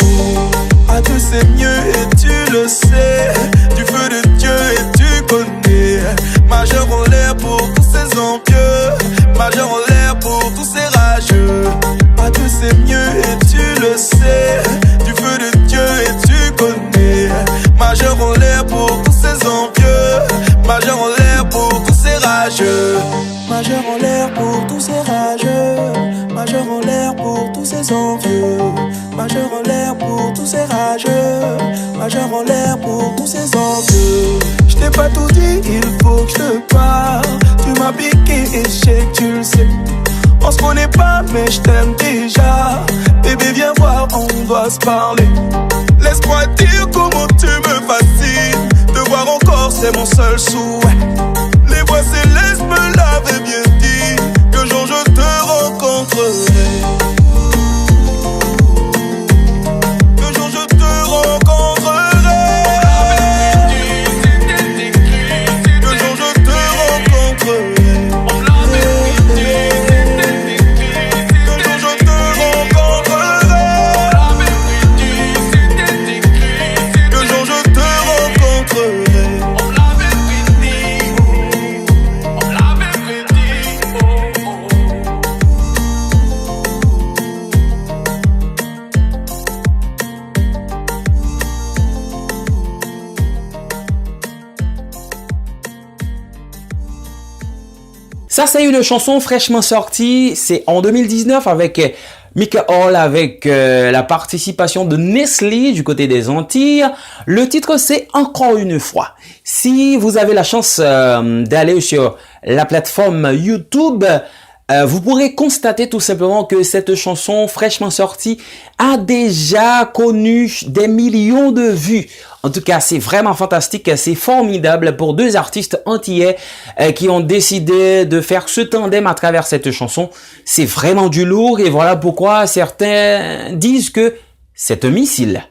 À Dieu c'est mieux et tu le sais. Du feu de Dieu et tu connais. Majeur en l'air pour tous ces envieux. Majeur en l'air pour tous ces rageux. À Dieu c'est mieux et tu le sais. Du feu de Dieu et tu connais. Majeur en l'air pour tous ces envieux. Majeur en l'air pour tous ces rageux. Majeur en l'air pour tous ces rageux. Majeur en l'air pour tous ces envieux. Majeur en l'air pour tous ces rageux. Majeur en l'air pour tous ces envieux. Je t'ai pas tout dit, il faut que je te parle. Tu m'as piqué et je sais que tu le sais. On se connaît pas mais je t'aime déjà. Bébé viens voir, on doit se parler. Laisse-moi dire comment tu me fascines. Te voir encore c'est mon seul souhait. Les voix célestes me l'avaient bien dit. Qu'un jour je te rencontrerai. Qu'un jour je te rencontrerai. Qu'un jour je te rencontrerai. On l'avait dit, qu'un jour je te rencontrerai. On l'avait dit, qu'un jour je te rencontrerai. On l'avait dit, on l'avait dit, oh, oh. Ça, c'est une chanson fraîchement sortie. C'est en 2019 avec Mika Hall, avec la participation de Nestlé du côté des Antilles. Le titre, c'est Encore une fois. Si vous avez la chance d'aller sur la plateforme YouTube, vous pourrez constater tout simplement que cette chanson fraîchement sortie a déjà connu des millions de vues. En tout cas, c'est vraiment fantastique, c'est formidable pour deux artistes antillais qui ont décidé de faire ce tandem à travers cette chanson. C'est vraiment du lourd et voilà pourquoi certains disent que c'est un missile.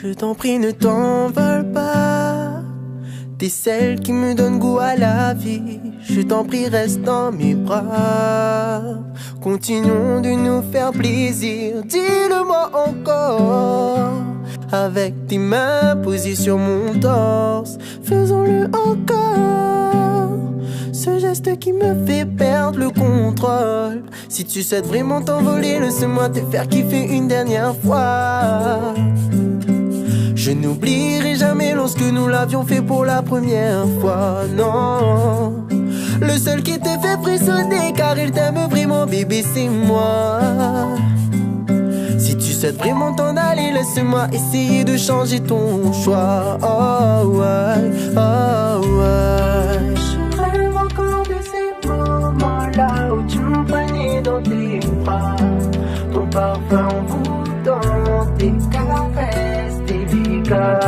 Je t'en prie, ne t'envole pas. T'es celle qui me donne goût à la vie. Je t'en prie, reste dans mes bras. Continuons de nous faire plaisir. Dis-le-moi encore. Avec tes mains posées sur mon torse, faisons-le encore. Ce geste qui me fait perdre le contrôle. Si tu souhaites vraiment t'envoler, laisse-moi te faire kiffer une dernière fois. Je n'oublierai jamais lorsque nous l'avions fait pour la première fois, non. Le seul qui te fait frissonner car il t'aime vraiment, bébé, c'est moi. Si tu souhaites vraiment t'en aller, laisse-moi essayer de changer ton choix. Oh ouais, oh ouais. Je rêve encore de ces moments-là où tu me prenais dans tes bras. Ton parfum envoûtant, tes caresses délicates.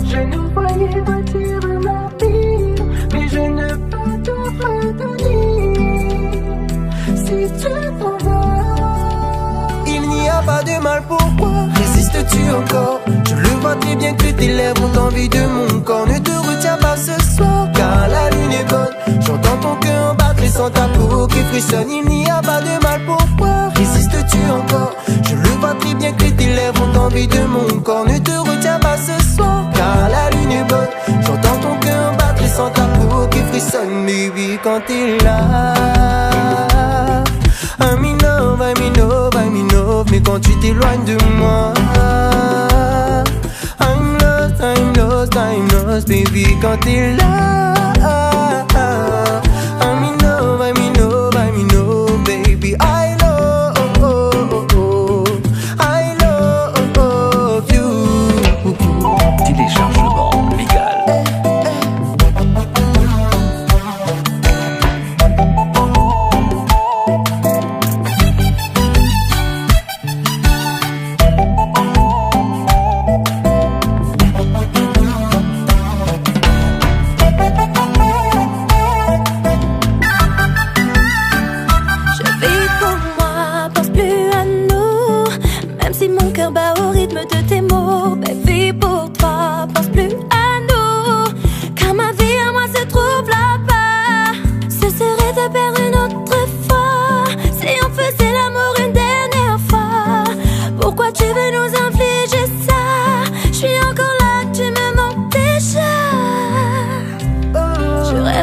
Je nous voyais bâtir un empire, mais je ne peux te retenir. Si tu t'en vas, il n'y a pas de mal, pourquoi résistes-tu encore? Je le vois très bien que tes lèvres ont envie de mon corps. Ne te retiens pas ce soir, car la lune est bonne. J'entends ton cœur battre et sens ta peau qui frissonne. Il n'y a pas de mal, pourquoi résistes-tu encore? Je le vois très bien que tes lèvres ont envie de mon corps. Ne te retiens pas ce soir, car la lune est bonne. J'entends ton cœur battre et sens ta peau qui frissonne, baby, quand t'es là. I'm in love, I'm in love, I'm in love, mais quand tu t'éloignes de moi, I'm lost, I'm lost, I'm lost, baby, quand t'es là. I'm in love, I'm in love, I'm in love, baby, I love you. Téléchargement légal.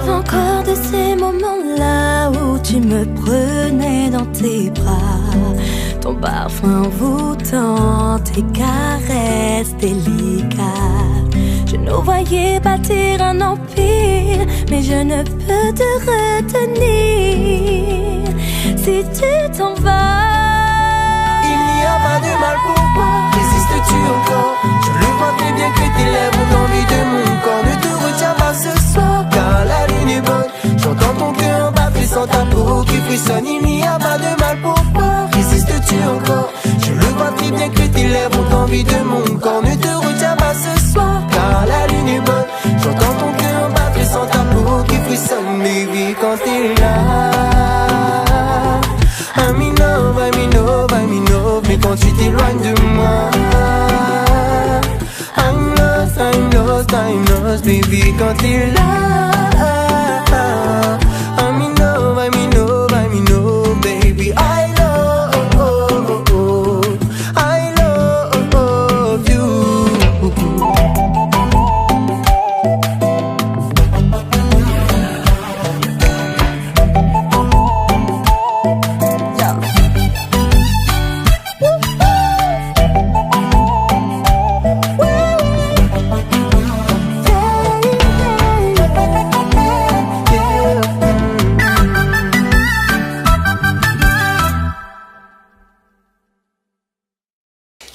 Encore de ces moments-là où tu me prenais dans tes bras, ton parfum envoûtant, tes caresses délicates. Je nous voyais bâtir un empire, mais je ne peux te retenir. Si tu t'en vas, il n'y a pas de mal, pourquoi résistes-tu encore? Je le vois très bien que tes lèvres ont envie de mon corps. Ne te retiens pas ce soir, car la lune est bonne. J'entends ton cœur battre et sens ta peau qui frissonne. Il n'y a pas de mal, pourquoi résistes-tu encore? Je le vois très bien que tes lèvres ont envie de mon corps. Ne te retiens pas ce soir, car la lune est bonne. J'entends ton cœur battre et sens ta peau qui frissonne, baby, quand t'es là. I'm in love, I'm in love, I'm in love, mais quand tu t'éloignes de moi, I'm lost, I'm lost, I'm lost, baby, quand t'es là. I'm in love, I'm in love, I'm in love, baby, I love you.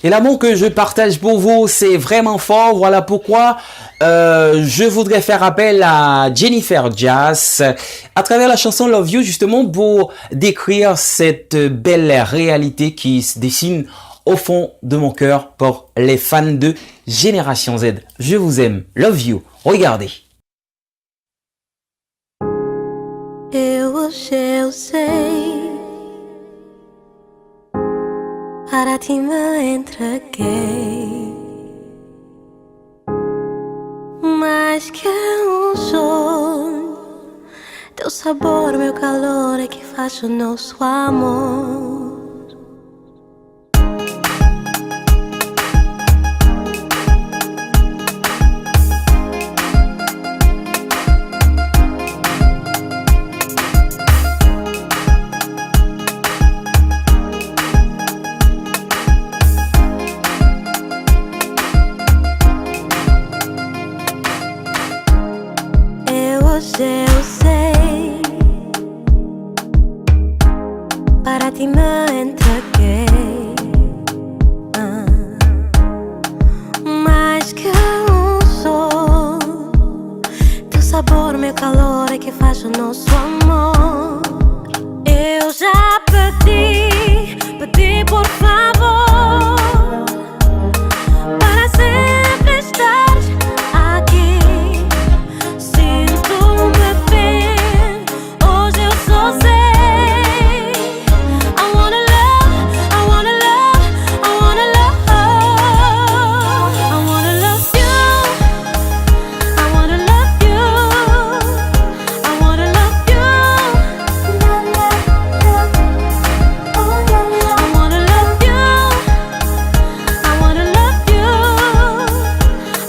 Et l'amour que je partage pour vous, c'est vraiment fort. Voilà pourquoi je voudrais faire appel à Jennifer Jazz à travers la chanson Love You, justement pour décrire cette belle réalité qui se dessine au fond de mon cœur pour les fans de Génération Z. Je vous aime. Love You. Regardez. Eu sei. Para ti me entreguei. Mais que sonho, teu sabor, meu calor é que faz o nosso amor. Eu sei, para ti me entreguei. Mais que sol, teu sabor, meu calor é que faz o nosso amor. Eu já pedi por favor, para sempre estar aqui. Sinto-me bem, hoje eu só sei. I wanna love, I wanna love, I wanna love. I wanna love you, I wanna love you, I wanna love you. I wanna love you, I wanna love you,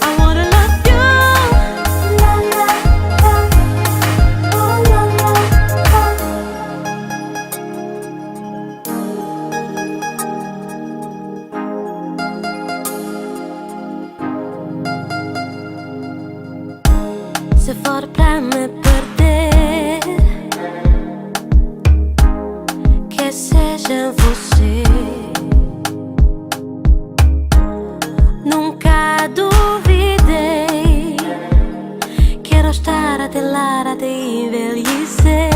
I wanna love you. Se for pra me perder, que seja você. Nunca duvidei, quero estar até lá até envelhecer.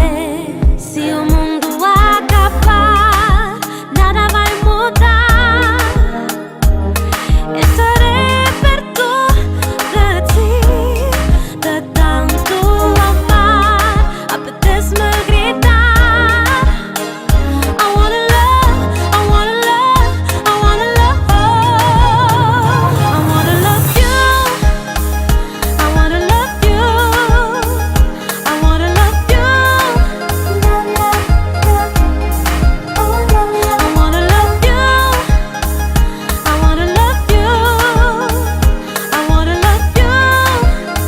Se o mundo acabar, nada vai mudar. Estarei perto de ti, de tanto amar, apetece-me gritar. I wanna love, I wanna love, I wanna love. I wanna love you, I wanna love you, I wanna love you. I wanna love you, I wanna love you, I wanna love you.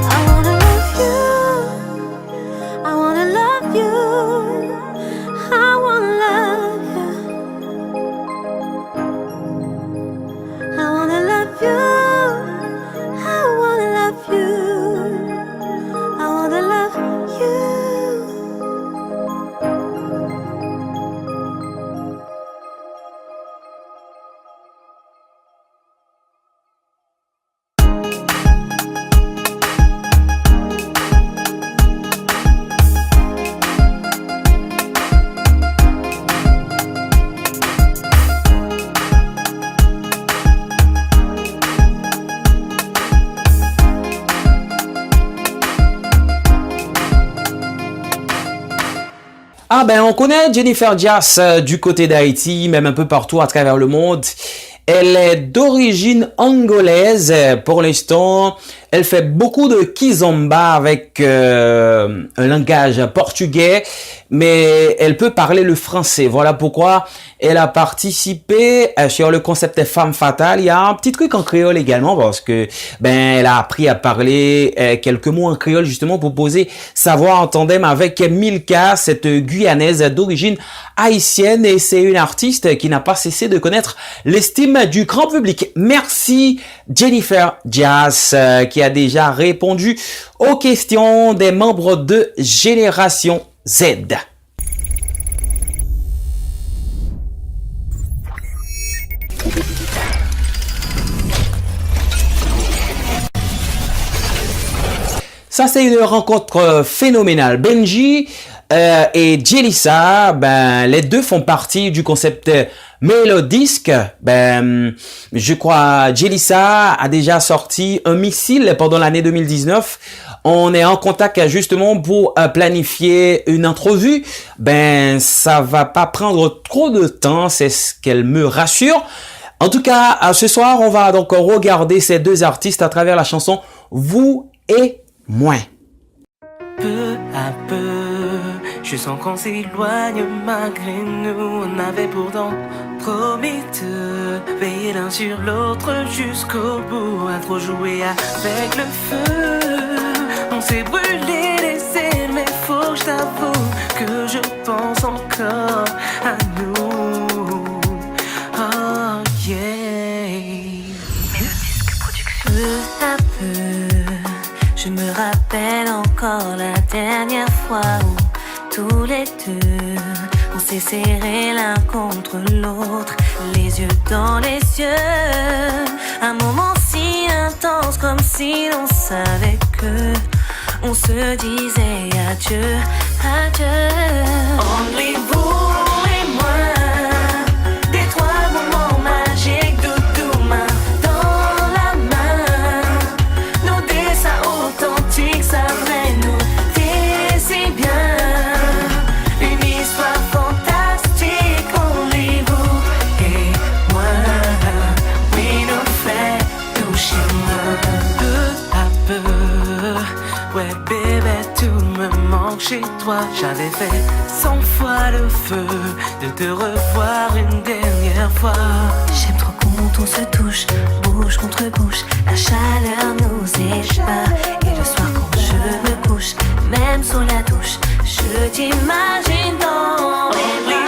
I wanna love you, I wanna love you, I wanna love you, I wanna love you, I wanna love you. Ah ben on connaît Jennifer Diaz du côté d'Haïti, même un peu partout à travers le monde. Elle est d'origine angolaise. Pour l'instant, Elle fait beaucoup de kizomba avec un langage portugais, mais elle peut parler le français. Voilà pourquoi elle a participé sur le concept Femme Fatale. Il y a un petit truc en créole également parce que elle a appris à parler quelques mots en créole justement pour poser sa voix en tandem avec Milka, cette Guyanaise d'origine haïtienne, et c'est une artiste qui n'a pas cessé de connaître l'estime du grand public. Merci Jennifer Jazz qui a déjà répondu aux questions des membres de Génération Z. Ça, c'est une rencontre phénoménale. Benji et Jelissa, les deux font partie du concept Melodisc. Je crois Jelissa a déjà sorti un missile pendant l'année 2019. On est en contact justement pour planifier une entrevue. Ça va pas prendre trop de temps, c'est ce qu'elle me rassure. En tout cas, ce soir, on va donc regarder ces deux artistes à travers la chanson Vous et Moi. Peu à peu, je sens qu'on s'éloigne malgré nous. On avait pourtant promis de veiller l'un sur l'autre jusqu'au bout. À trop jouer avec le feu, on s'est brûlé les ailes, mais faut que je t'avoue que je pense encore à nous. Oh yeah. Melodisc Production. Peu à peu, je me rappelle encore la dernière fois où tous les deux on s'est serrés l'un contre l'autre, les yeux dans les yeux. Un moment si intense comme si l'on savait que on se disait adieu, adieu. Only vous et moi, des trois moments magiques, doudou, main dans la main. Nos dessins authentiques, ça vrai nous si bien. Une histoire fantastique, only vous et moi. Oui, nous fait tout chemin. Peu à peu, ouais bébé, tout me manque chez toi. J'avais fait 100 fois le feu de te revoir une dernière fois. J'aime trop quand on se touche, bouche contre bouche. La chaleur nous échappe. Et le soir quand je me couche, même sous la douche, je t'imagine dans les bras.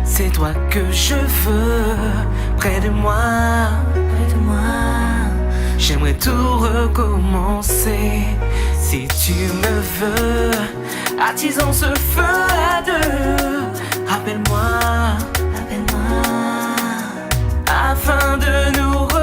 C'est toi que je veux près de moi, près de moi. J'aimerais tout recommencer. Si tu me veux, attisons ce feu à deux. Rappelle-moi, rappelle-moi, afin de nous retrouver.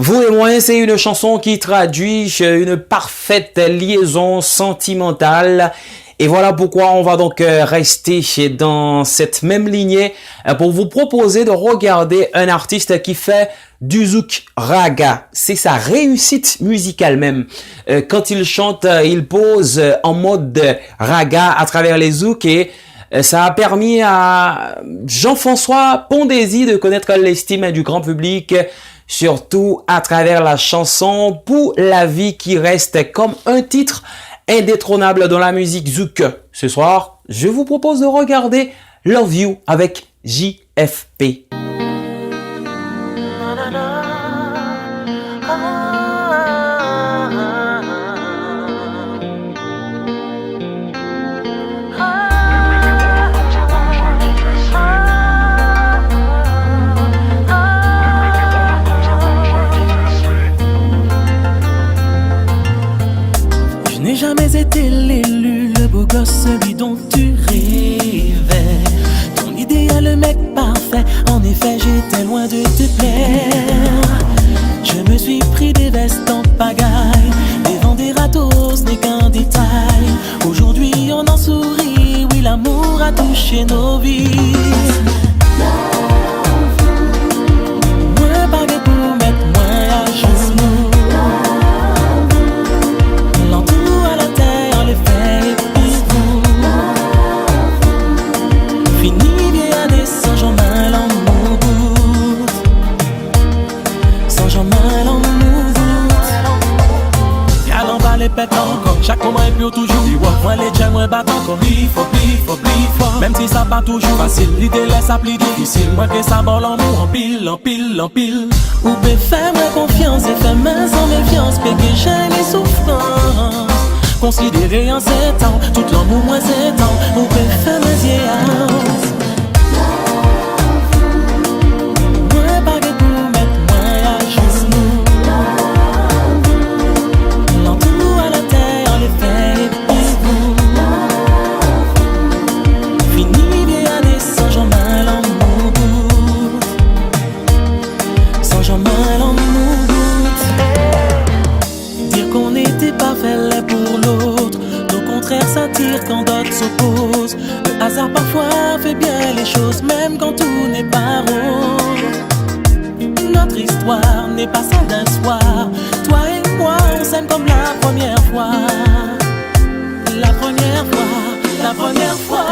Vous et moi, c'est une chanson qui traduit une parfaite liaison sentimentale. Et voilà pourquoi on va donc rester dans cette même lignée pour vous proposer de regarder un artiste qui fait du zouk raga. C'est sa réussite musicale même. Quand il chante, il pose en mode raga à travers les zouks et ça a permis à Jean-François Pondesi de connaître l'estime du grand public, surtout à travers la chanson Pour la vie qui reste comme un titre indétrônable dans la musique zouk. Ce soir, je vous propose de regarder Love You avec JFP. Je n'ai jamais été l'élu, le beau gosse, celui dont tu rêvais. Ton idéal, le mec parfait, en effet j'étais loin de te plaire. Je me suis pris des vestes en pagaille, des vents, des râteaux, ce n'est qu'un détail. Aujourd'hui on en sourit, oui l'amour a touché nos vies. Moins pagué pour mettre moins à genoux. Fini vieille année sans j'en mal en mougout. Sans j'en mal en mougout. Y'a l'en bas les pètes encore. Chaque moment est plus toujours. Moi les tiens moins battent encore. Plus fort. Même si ça pas toujours facile. L'idée laisse à plus difficile. Moi que ça vole en mou en pile. Ou peut faire moins confiance et faire main sans méfiance. Péguer j'ai les souffrances. Considéré en 7 ans, tout l'amour moins 7 ans, on peut faire mes yeux. Moins baguette pour mettre moins à genoux. L'entour à la terre, les faits et puis vous. Fini vieille année sans j'en mal en mougout. Sans j'en mal en mougout. Dire qu'on était parfait là pour l'autre, nos contraires s'attirent quand d'autres s'opposent. Le hasard parfois fait bien les choses, même quand tout n'est pas rose. Notre histoire n'est pas celle d'un soir. Toi et moi, on s'aime comme la première fois. La première fois, la première fois.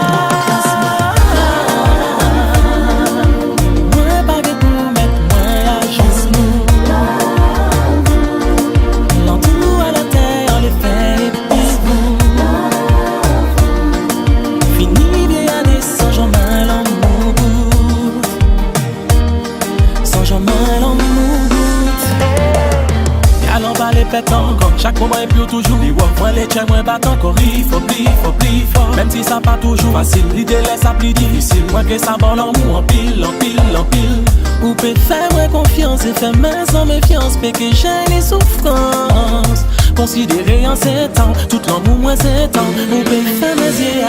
Moins baguette pour mettre moins à genoux. L'entour à la terre, les faits et puis vous. Fini vieille année sans j'en mal en mougout. Sans j'en mal en mougout. Y'a l'en bas les pètes encore. Chaque moment est plus toujours. Moi les tiens moins battent encore. Plus fort. Même si ça pas toujours facile. L'idée laisse à plus difficile. Moi que ça vole en mou en pile. Ou peut faire moins confiance et faire main sans méfiance. Péguer j'ai les souffrances. Considéré en 7 ans, tout l'amour moins 7 ans. Ou peut faire mes yeux.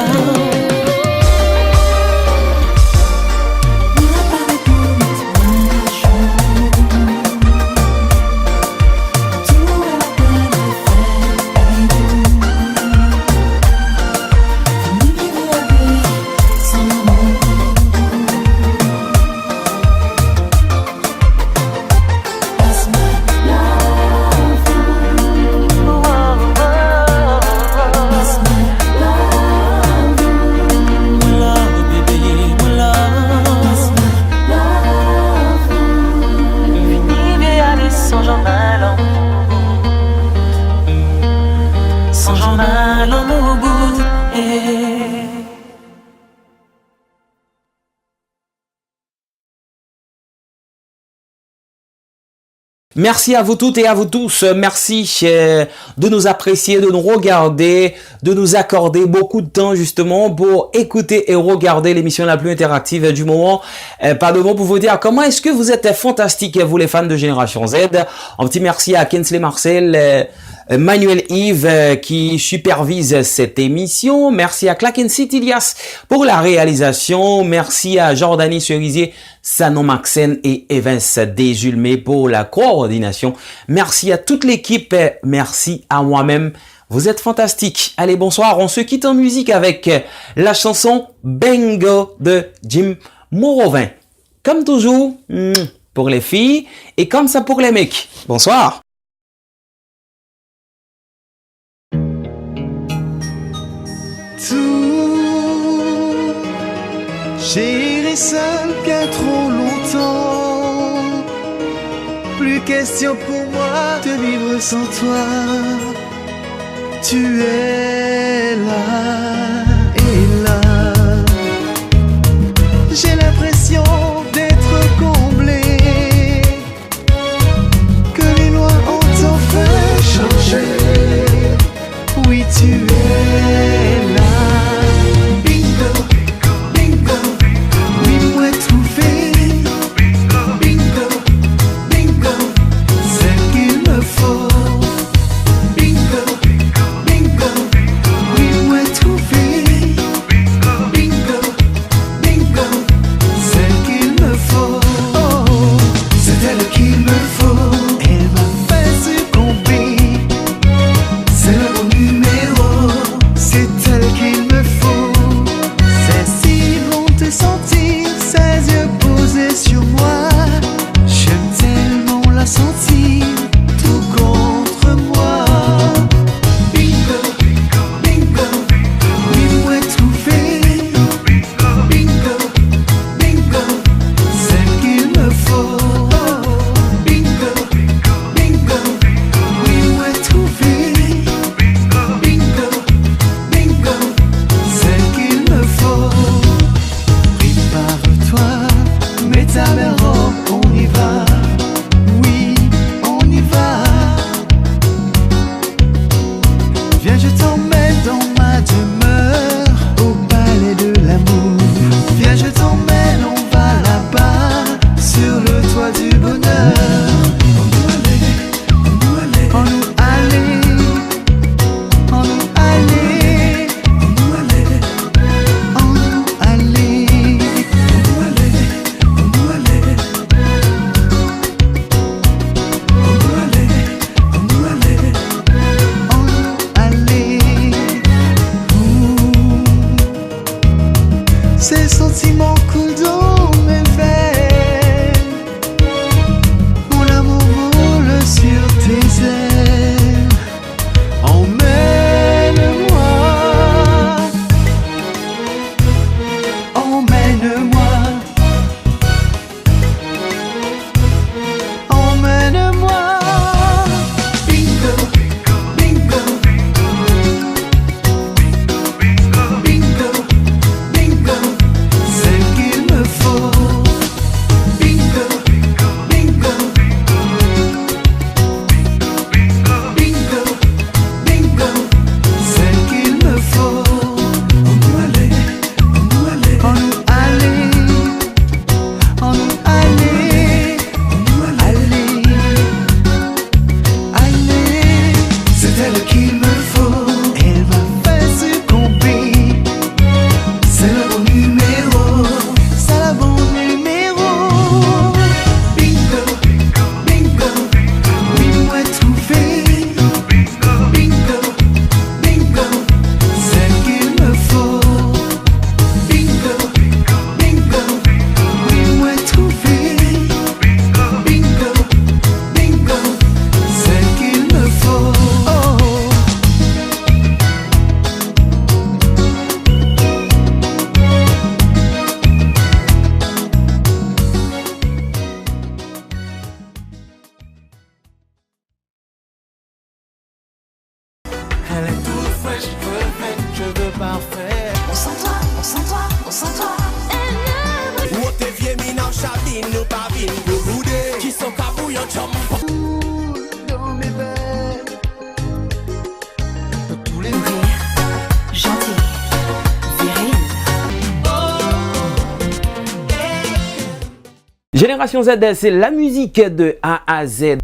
Merci à vous toutes et à vous tous. Merci de nous apprécier, de nous regarder, de nous accorder beaucoup de temps justement pour écouter et regarder l'émission la plus interactive du moment. Pas de mots pour vous dire comment est-ce que vous êtes fantastiques, vous les fans de Génération Z. Un petit merci à Kensley Marcel, Manuel Yves qui supervise cette émission. Merci à Clacken Citilias pour la réalisation. Merci à Jordanie Cerisier, Sanon Maxen et Evans Desulmé pour la coordination. Merci à toute l'équipe. Merci à moi-même. Vous êtes fantastiques. Allez, bonsoir. On se quitte en musique avec la chanson Bingo de Jim Morovin. Comme toujours, pour les filles et comme ça pour les mecs. Bonsoir. Tout, j'ai erré seul bien trop longtemps. Plus question pour moi de vivre sans toi. Tu es là et là. J'ai l'impression d'être comblé, que les lois ont enfin changé. Oui, tu es là. Bingo, bingo, oui, moi trouvé. Bingo, bingo, celle qu'il me faut. Bingo, bingo, oui, moi trouvé. Bingo, bingo, celle qu'il me faut. Oh, c'est elle qu'il me faut. Elle m'a fait succomber. C'est le bon numéro, c'est elle qu'il me faut. C'est si bon de sentir ses yeux posés sur moi. J'aime tellement la sentir tout contre moi. Bingo, bingo, oui, moi trouvé. Bingo, bingo, celle qu'il me faut. Bingo, bingo, oui, moi trouvé. Bingo, bingo, celle qu'il me faut. Prépare-toi, mets ta belle robe, on y va. Oui, on y va. Viens, je t'emmène dans ma demeure, au palais de l'amour. Viens, je t'emmène, on va là-bas, sur le toit du bonheur. On nous aller, on nous aller, on nous aller. On nous aller, on nous aller, on nous aller, on nous aller, on nous aller, on nous aller, on nous aller, ces sentiments coulent dans mes veines. Mon amour vole sur tes ailes. Emmène-moi, emmène-moi, emmène-moi. Bingo, bingo, bingo, bingo, celle qu'il me faut. Bingo, bingo, bingo, bingo, celle qu'il me faut. On nous aller, on nous aller, on nous aller, on nous aller, on nous aller, aller. C'est elle qu'il me faut. Elle m'a fait succomber. C'est le bon numéro, c'est le bon numéro. Bingo, bingo, oui, moi trouvé. Bingo, bingo, celle qu'il me faut. Bingo, bingo, oui, moi trouvé. Bingo, bingo, celle qu'il me faut. Oh. Elle est toute fraîche, cheveux parfaits. On sent toi, on sent toi, on sent toi. Ou te vie mina chabine, nous pas vine, nous boudé. Qui sont cabouillons, chum. Dans mes veines, tous les Gentil, viril. Génération Z, c'est la musique de A à Z.